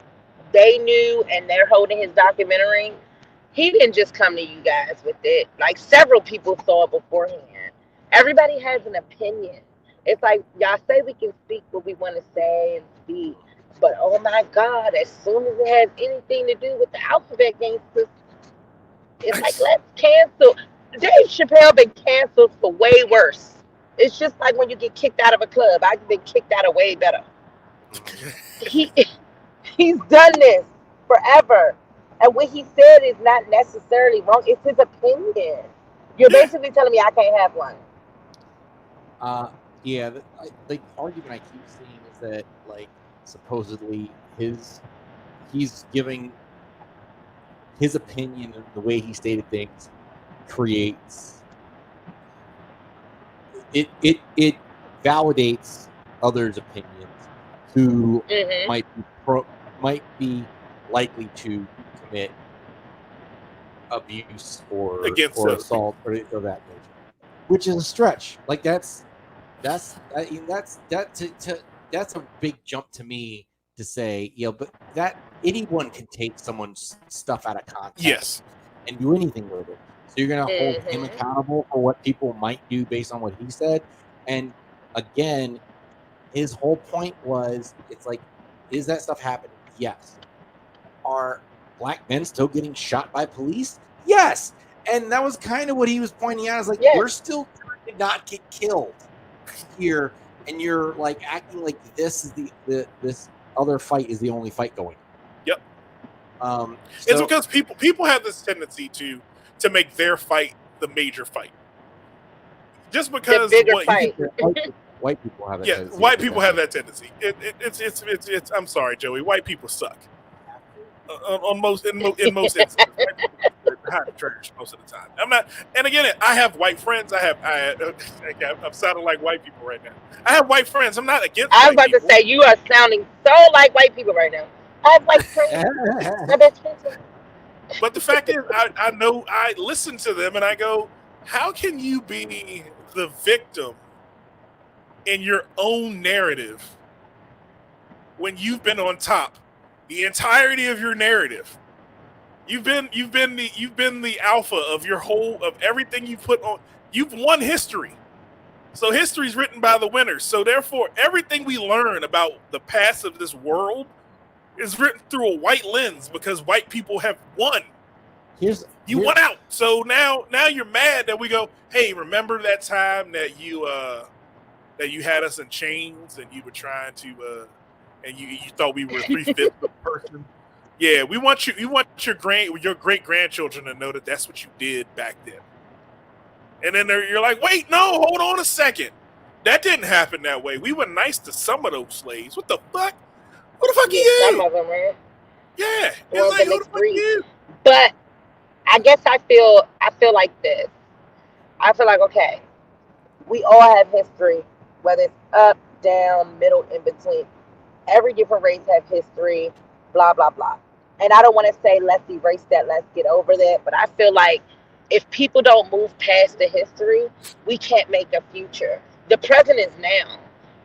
they knew and they're holding his documentary, he didn't just come to you guys with it. Like, several people saw it beforehand. Everybody has an opinion. It's like, y'all say we can speak what we want to say and speak, but oh my God, as soon as it has anything to do with the alphabet gangsters, it's like, let's cancel. Dave Chappelle been canceled for way worse. It's just like when you get kicked out of a club. I've been kicked out of way better. He's done this forever. And what he said is not necessarily wrong. It's his opinion. You're basically telling me I can't have one. Yeah, the argument I keep seeing is that, like, supposedly he's giving his opinion and the way he stated things creates it validates others' opinions who might be likely to commit abuse or assault or that nature, which is a stretch. Like that's a big jump to me to say, but that anyone can take someone's stuff out of context, yes, and do anything with it. So you're gonna hold him accountable for what people might do based on what he said. And again, his whole point was, it's like, is that stuff happening? Yes. Are black men still getting shot by police? Yes. And that was kind of what he was pointing out. Is like, we're still trying to not get killed here, and you're like acting like this is this other fight is the only fight going. Yep. It's because people have this tendency to make their fight the major fight. Just because the bigger fight. White people have that. Yeah, tendency white people have that tendency. It's. I'm sorry, Joey. White people suck. In most instances, hot trash most of the time. I'm not. And again, I have white friends. I'm sounding like white people right now. I have white friends. I'm not against. I was about to say, you are sounding so like white people right now. I have white friends. My best friends. But the fact is, I know, I listen to them and I go, how can you be the victim in your own narrative when you've been on top the entirety of your narrative? You've been the alpha of everything you put on. You've won history. So history's written by the winners. So therefore, everything we learn about the past of this world is written through a white lens because white people have won. You won out. So now you're mad that we go, hey, remember that time that you had us in chains and you were trying to and you thought we were 3/5 of a person. Yeah, we want your great grandchildren to know that that's what you did back then. And then you're like, wait, no, hold on a second. That didn't happen that way. We were nice to some of those slaves. What the fuck? Who the fuck are you? Some of them, man. Yeah. It's like, who the fuck are you? But I guess I feel like this. I feel like, okay, we all have history, whether it's up, down, middle, in between. Every different race have history, blah, blah, blah. And I don't want to say let's erase that, let's get over that. But I feel like if people don't move past the history, we can't make a future. The present is now.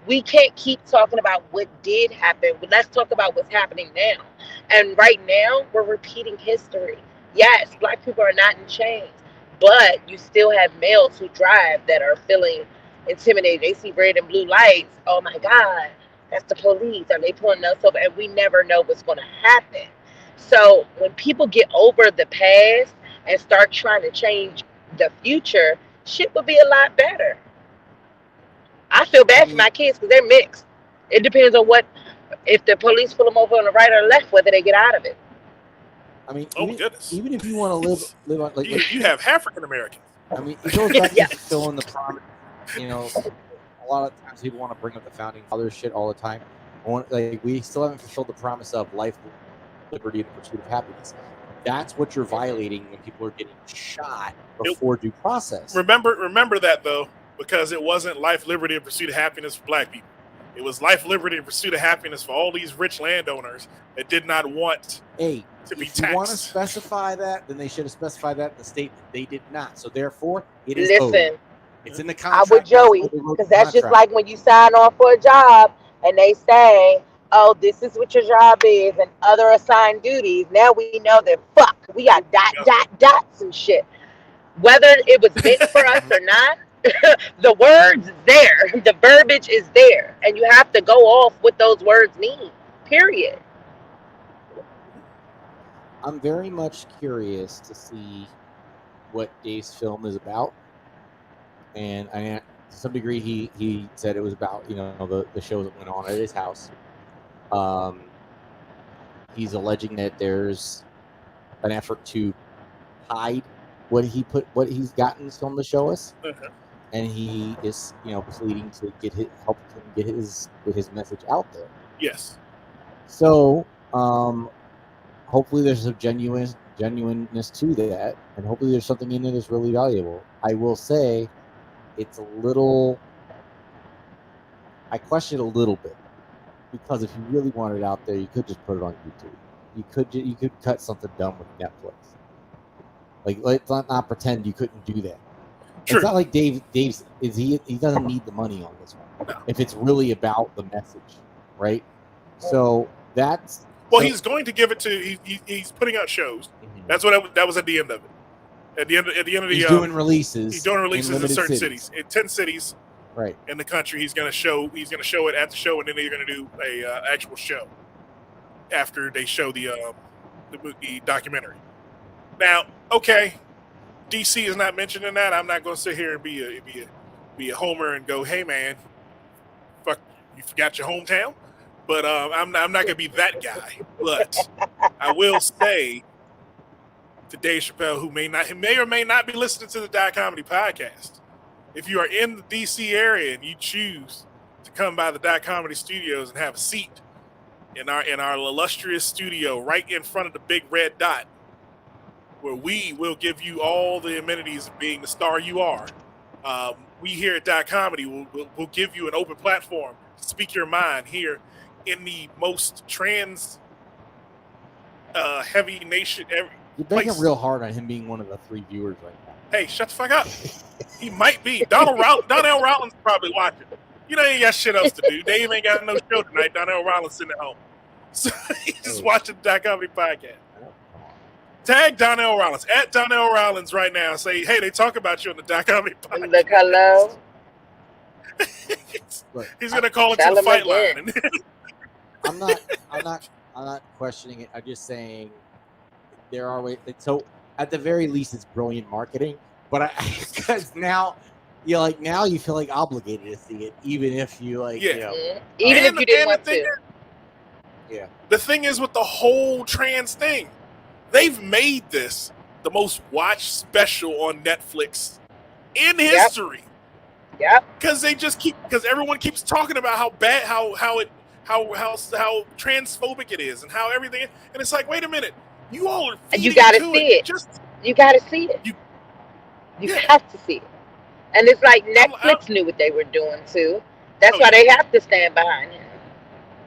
We can't keep talking about what did happen. Let's talk about what's happening now. And right now, we're repeating history. Yes, black people are not in chains, but you still have males who drive that are feeling intimidated. They see red and blue lights. Oh my God, that's the police. Are they pulling us over? And we never know what's going to happen. So when people get over the past and start trying to change the future, shit will be a lot better. I feel bad for my kids because they're mixed. It depends on if the police pull them over on the right or the left, whether they get out of it. I mean, oh my goodness! Even if you want to live on, like you have African Americans. I mean, it goes back to fulfilling the promise. You know, a lot of times people want to bring up the founding fathers shit all the time. Like we still haven't fulfilled the promise of life, liberty, and the pursuit of happiness. That's what you're violating when people are getting shot before due process. Remember that though, because it wasn't life, liberty, and pursuit of happiness for black people. It was life, liberty, and pursuit of happiness for all these rich landowners that did not want to be taxed. If you want to specify that, then they should have specified that in the statement. They did not. So therefore, it is owed. Listen, It's in the I'm contract. with Joey because that's just like when you sign on for a job and they say, "Oh, this is what your job is," and other assigned duties. Now we know that we got dots and shit. Whether it was meant for us or not, the words there, the verbiage is there, and you have to go off what those words mean. Period. I'm very much curious to see what Dave's film is about, and to some degree, he said it was about the shows that went on at his house. He's alleging that there's an effort to hide what he's got in this film to show us, and he is pleading to help him get his message out there. Yes. So hopefully there's some genuineness to that, and hopefully there's something in it that's really valuable. I will say it's a little. I question it a little bit. Because if you really want it out there, you could just put it on YouTube. You could cut something dumb with Netflix. Like, let's not pretend you couldn't do that. True. It's not like he doesn't need the money on this one. No. If it's really about the message, right? So that's he's going to give it to. He's putting out shows. Mm-hmm. That's what that was at the end of it. At the end of the he's doing releases. He's doing releases in certain cities. In 10 cities. Right. In the country, he's going to show it at the show, and then they're going to do a actual show after they show the documentary. Now, okay, DC is not mentioned in that. I'm not going to sit here and be a homer and go, "Hey, man, fuck, you forgot your hometown." But I'm not going to be that guy. But I will say to Dave Chappelle, who may or may not be listening to the Die Comedy podcast. If you are in the DC area and you choose to come by the Die Comedy Studios and have a seat in our illustrious studio right in front of the big red dot, where we will give you all the amenities of being the star you are, we here at Die Comedy will give you an open platform to speak your mind here in the most trans heavy nation. You're making it real hard on him being one of the 3 viewers right now. Hey, shut the fuck up. He might be. Donnell Rollins probably watching. He ain't got shit else to do. Dave ain't got no show tonight. Donnell Rollins sitting at home. So he's just watching the Die Comedy podcast. Tag Donnell Rollins. At Donnell Rollins right now. Say, hey, they talk about you on the Die Comedy podcast. Look, hello. He's going to call it to the fight line. I'm not questioning it. I'm just saying there are ways. So at the very least, it's brilliant marketing. But because now you feel like obligated to see it, even if you even if you didn't want to. Yeah. The thing is with the whole trans thing, they've made this the most watched special on Netflix in history. Yep. Because everyone keeps talking about how bad, how transphobic it is, and how everything. And it's like, wait a minute, you all are. And you got to see it. You got to see it. You have to see it. And it's like Netflix knew what they were doing too. That's why they have to stand behind him.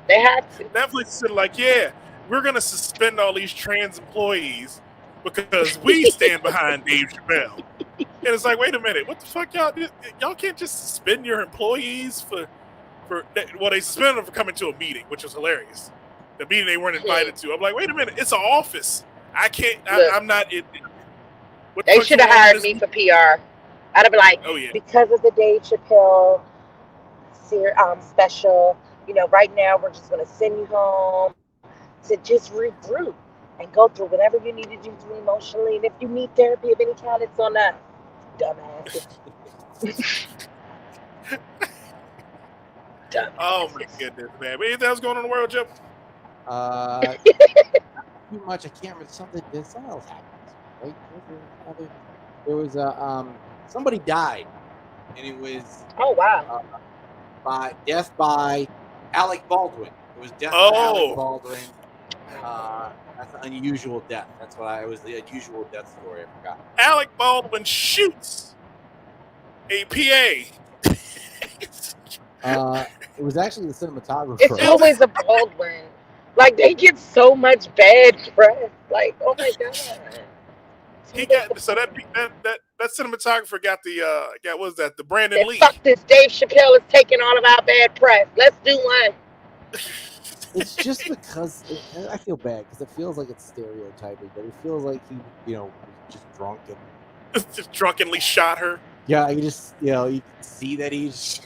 They have to. Netflix said, like, yeah, we're gonna suspend all these trans employees because we stand behind Dave Chappelle. And it's like, wait a minute, what the fuck, y'all can't just suspend your employees for they suspended them for coming to a meeting, which was hilarious. The meeting they weren't invited to. I'm like, wait a minute, it's an office. I can't. I'm not. They should have hired me for PR. I'd have been like, because of the Dave Chappelle special, right now we're just going to send you home to just regroup and go through whatever you need to do emotionally. And if you need therapy of any kind, it's on us. Dumbass. Oh my goodness, man. Anything else going on in the world, Joe? Too much. I can't remember something else happened. Right? There was somebody died, and it was by death by Alec Baldwin. It was death by Alec Baldwin. That's an unusual death. That's what it was the unusual death story. I forgot. Alec Baldwin shoots a PA. It was actually the cinematographer. It's always a Baldwin. Like they get so much bad press. Like, oh my god. He got so that cinematographer got the what was that, the Brandon And Lee. fuck this, Dave Chappelle is taking all of our bad press. Let's do one. It's just because I feel bad because it feels like it's stereotyping, but it feels like he, was just drunk and Just drunkenly shot her. yeah, you just you can see that he's.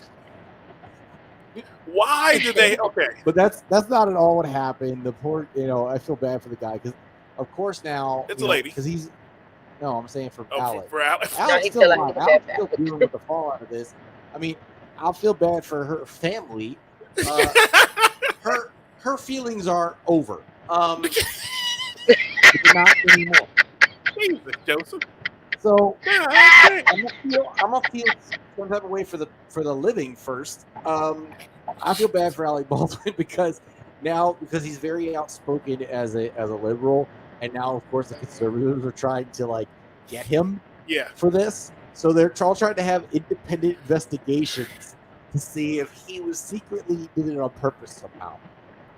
Why did they? Okay, But that's not at all what happened. The poor, I feel bad for the guy because, of course, now It's a lady. because he's. No, I'm saying for oh, Alec. for Alec. Alex he's still still alive. like Alex that still bad. dealing with the fallout of this. I mean, I'll feel bad for her family. Her feelings are over. But not anymore. Jesus, Joseph. So Yeah, okay. I'm gonna feel some type of way for the living first. I feel bad for Alec Baldwin because he's very outspoken as a liberal, and now of course the conservatives are trying to get him Yeah. for this. So they're all trying to have independent investigations to see if he was secretly did it on purpose somehow.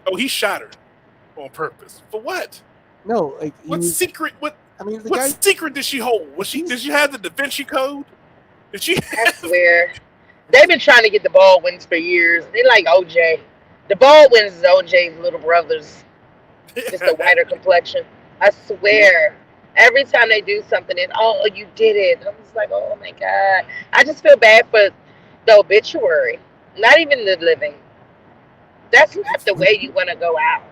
Oh, he shot her on purpose. For what? No, What secret? What the what guy. secret did she hold? Did she have the Da Vinci Code? Did she? I swear. They've been trying to get the Baldwins for years. They like OJ. The Baldwins is OJ's little brothers. Just a whiter complexion. I swear. Every time they do something and you did it. I'm just like, oh my god. I just feel bad for the obituary. Not even the living. That's not the way you want to go out.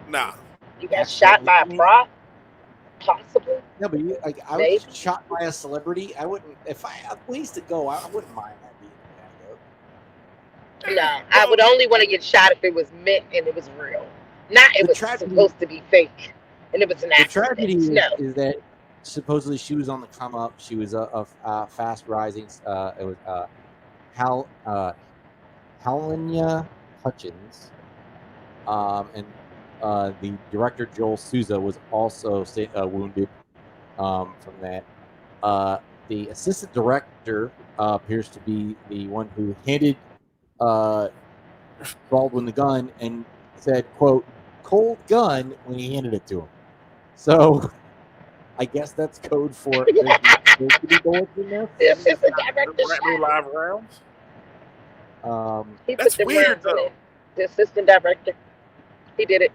Nah. You got shot by a prop? Possibly. No, but I Maybe. was shot by a celebrity. I wouldn't if I had ways to go. I wouldn't mind that being No, I would only want to get shot if it was meant and it was real. Not it The was tragedy- supposed to be fake and it was an the accident. tragedy No. is that supposedly she was on the come up. She was a fast rising. It was Helena Hutchins, and the director Joel Souza was also wounded from that. The assistant director appears to be the one who handed Baldwin the gun and said, "quote cold gun" when he handed it to him. So I guess that's code for there's supposed to be bullets in there. The assistant director No live rounds. He That's put the weird, rounds in though. it. The assistant director. He did it.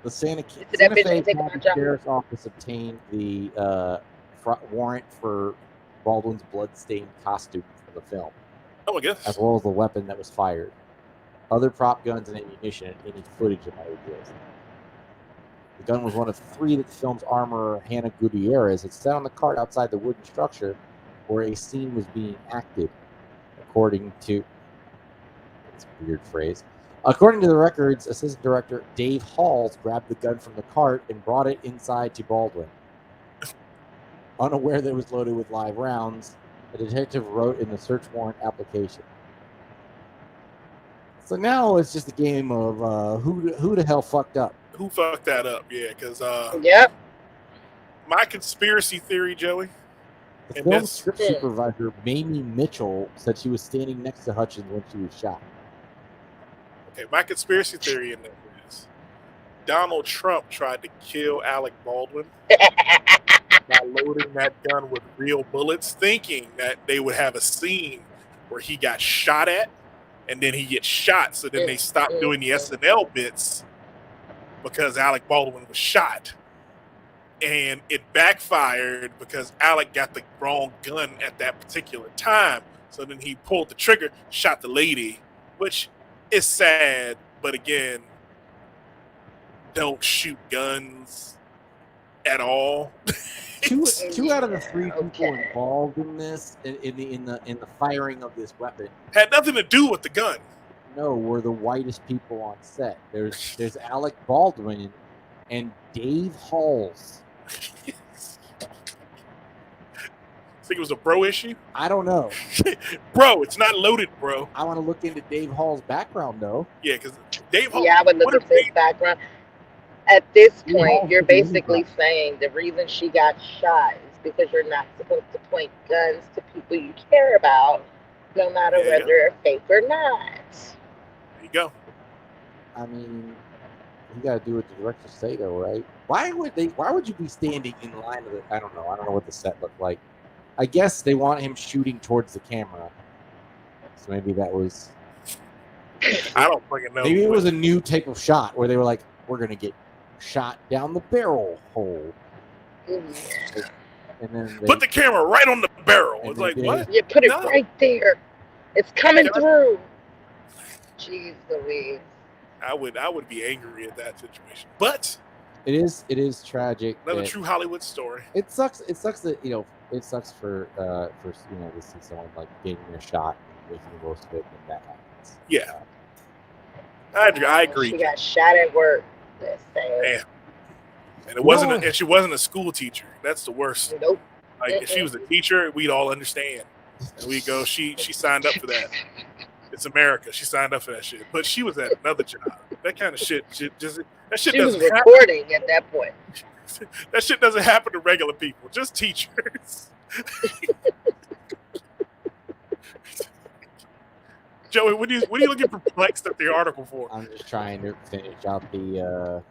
The Santa He said that bitch Fe ain't taking my County job. Sheriff's Office obtained the warrant for Baldwin's blood-stained costume for the film, Oh my goodness. as well as the weapon that was fired, other prop guns and ammunition, and any footage that might exist. The gun was one of three that the film's armorer Hannah Gutierrez had set on the cart outside the wooden structure where a scene was being acted, according to. It's a weird phrase. According to the records, assistant director Dave Halls grabbed the gun from the cart and brought it inside to Baldwin. Unaware that it was loaded with live rounds, the detective wrote in the search warrant application. So now it's just a game of who the hell fucked up. Who fucked that up? Yeah, because Yep. my conspiracy theory, Joey. The And film's that's- script supervisor, Mamie Mitchell, said she was standing next to Hutchins when she was shot. Okay, my conspiracy theory in that is Donald Trump tried to kill Alec Baldwin by loading that gun with real bullets, thinking that they would have a scene where he got shot at and then he gets shot. So then they stopped doing the SNL bits because Alec Baldwin was shot. And it backfired because Alec got the wrong gun at that particular time. So then he pulled the trigger, shot the lady, which is sad. But again, don't shoot guns at all. Two out of the three people Okay. involved in this, in the firing of this weapon, Had nothing to do with the gun. were the whitest people on set. There's Alec Baldwin and Dave Halls. Think it was a bro issue? I don't know. Bro, it's not loaded, bro. I want to look into Dave Hall's background though. Yeah, because Dave Hall. Yeah, I would look what if at his Dave- background. At this You point, all you're should be basically anybody. saying the reason she got shot is because you're not supposed to point guns to people you care about, no matter There you go. whether they're fake or not. There you go. I mean, you gotta do what the directors say, though, right? Why would you be standing in line of I don't know what the set looked like. I guess they want him shooting towards the camera, so maybe that was. I don't fucking know. Maybe it was a new type of shot where they were like, "We're gonna get shot down the barrel hole," Mhm. and then they, Put the camera right on the barrel. And It's they like, did. what? You put it No. right there. It's coming Yeah. through. Jeez Louise. I would be angry at that situation. But it is tragic. another that- true Hollywood story. It sucks. It sucks that it sucks for to see someone like getting their shot and making the most of it, and that happens. Yeah. I agree. She got shot at work. That's sad. Damn. And it wasn't Yeah. and she wasn't a school teacher. That's the worst. Nope. Like if she was a teacher, we'd all understand. And we go, she signed up for that. It's America. She signed up for that shit. But she was at another job. That kind of shit She was doesn't happen. recording at that point. That shit doesn't happen to regular people, just teachers. Joey, what are you looking perplexed at the article for? I'm just trying to finish out the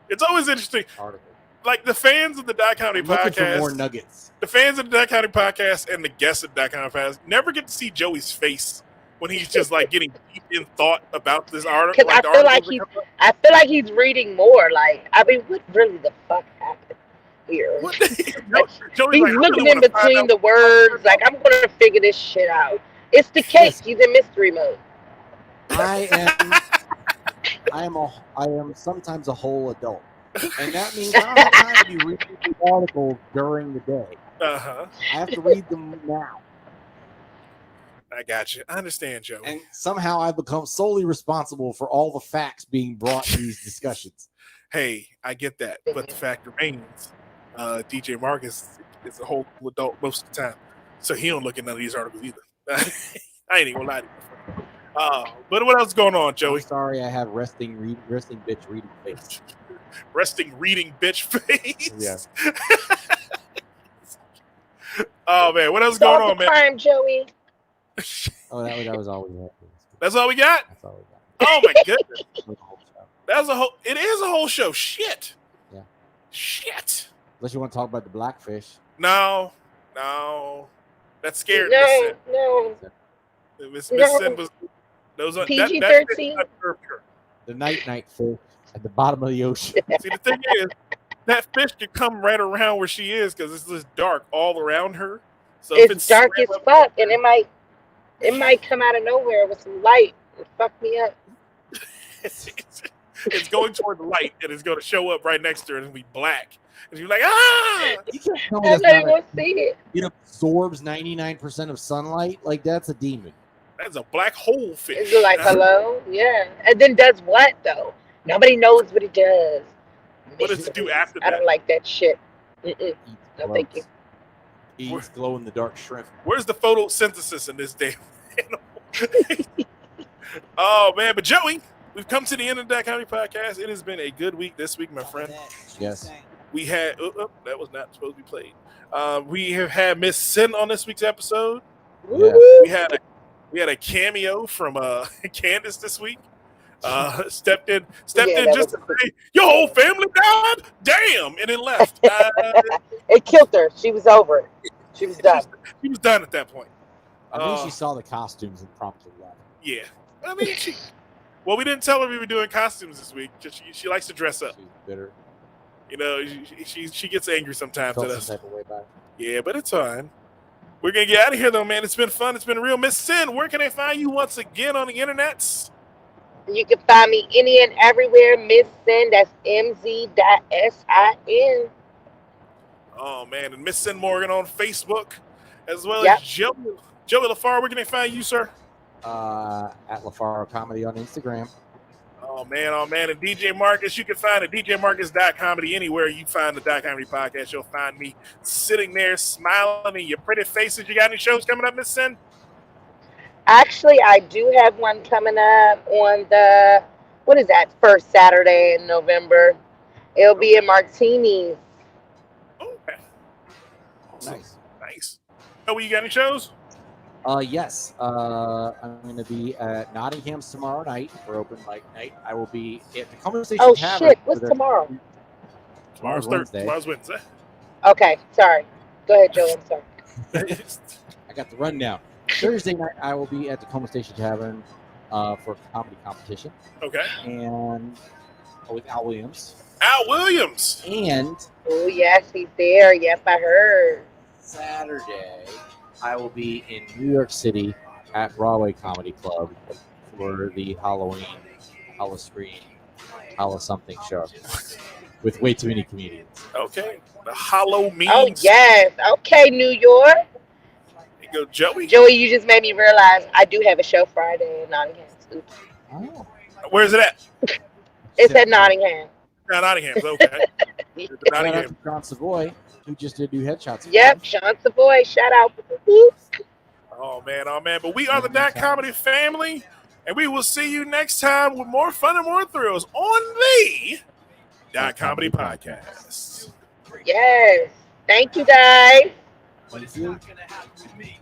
It's always interesting. article. Like the fans of the Dye County I'm looking for more podcast, nuggets. the fans of the Dye County podcast, and the guests of the Dye County podcast never get to see Joey's face when he's just like getting deep in thought about this article. Because I feel like he's reading more. Like, I mean, what really the fuck happened here? What? He's Joey's like, I looking really in wanna find between out the words. Like, I'm gonna figure this shit out. It's the case. He's in mystery mode. I am sometimes a whole adult, and that means I don't have time to be reading the articles during the day. Uh-huh. I have to read them now, I got you. I understand, Joey. and somehow I've become solely responsible for all the facts being brought to these discussions. Hey, I get that, but the fact remains, DJ Marcus is a whole adult most of the time, so he don't look at none of these articles either. I ain't even gonna lie to you. But what else is going on, Joey? I'm sorry, I have resting bitch reading face. Resting reading bitch face. Yeah. Oh man, what else is Solve going on, the man? crime, Joey. Oh, that was all we had. That's all we got. That's all we got. Oh my goodness, For the whole show. that was a whole. It is a whole show. Shit. Yeah. Shit. Unless you want to talk about the blackfish. No. That scared No, Miss no. Sin. Miss No. Sin was. Those are PG-13? The night fish at the bottom of the ocean. See, the thing is, that fish could come right around where she is because it's just dark all around her. So if It's dark as swam up- fuck, and it might come out of nowhere with some light and fuck me up. it's going toward the light and it's going to show up right next to her and it'll be black. And you're like, ah! You can't tell me I'm that's not even not gonna see it. it absorbs 99% of sunlight. Like that's a demon. That's a black hole fish. It's like, hello? Yeah. And then does what, though? Nobody knows what it does. What does it do after I that? don't like that shit. Mm-mm. Eats No, thank you. Eats glow in the dark shrimp. Where's the photosynthesis in this damn animal? Oh, man. But Joey, we've come to the end of that County podcast. It has been a good week this week, my friend. Yes. We had, that was not supposed to be played. We have had Miss Sin on this week's episode. Yeah. We had a cameo from Candace this week. Stepped in that just was to say, your whole family died? Damn, and then left. It killed her. She was over it. She was done. He was done at that point. I think she saw the costumes and promptly left. Yeah. I mean, well, we didn't tell her we were doing costumes this week. She likes to dress up. She's bitter. You know, she gets angry sometimes Felt at some us. type of way back. Yeah, but it's fine. We're going to get out of here, though, man. It's been fun. It's been real. Miss Sin, where can they find you once again on the internets? You can find me any and everywhere, Miss Sin. That's MZ.SIN. Oh, man. And Miss Sin Morgan on Facebook, as well Yep. as Joey LaFar. Where can they find you, sir? At LaFaro Comedy on Instagram. Oh, man. And DJ Marcus, you can find it, djmarcus.comedy. Anywhere you find the Dot Comedy Podcast, you'll find me sitting there smiling in your pretty faces. You got any shows coming up, Miss Sin? Actually, I do have one coming up on the what is that? First Saturday in November. It'll be in Martinis. Okay. Awesome. Nice. Oh, you got any shows? Yes. I'm going to be at Nottingham's tomorrow night for open mic night. I will be at the Conversation Oh Tavern. shit! What's tomorrow? Tomorrow's Wednesday. Tomorrow's Wednesday. Okay, sorry. Go ahead, Joe. I'm sorry. I got the rundown. Thursday night, I will be at the Conversation Tavern for a comedy competition. Okay. And with Al Williams. Al Williams. And Oh yes, he's there. Yep, I heard. Saturday, I will be in New York City at Broadway Comedy Club for the Halloween, Halloween, something show with way too many comedians. Okay. The Halloween. Oh yes. Okay, New York. There you go, Joey. Joey, you just made me realize I do have a show Friday in Nottingham. Oops. Oh. Where's it at? It's at Nottingham. Nottingham's okay. Shout out Nottingham. to John Savoy, who just did new headshots. Yep, Sean Savoy. Shout out. Oh man. But we are the Dot Comedy family, and we will see you next time with more fun and more thrills on the Dot Comedy Podcast. Yes. Thank you, guys. Thank you. Not gonna happen with me.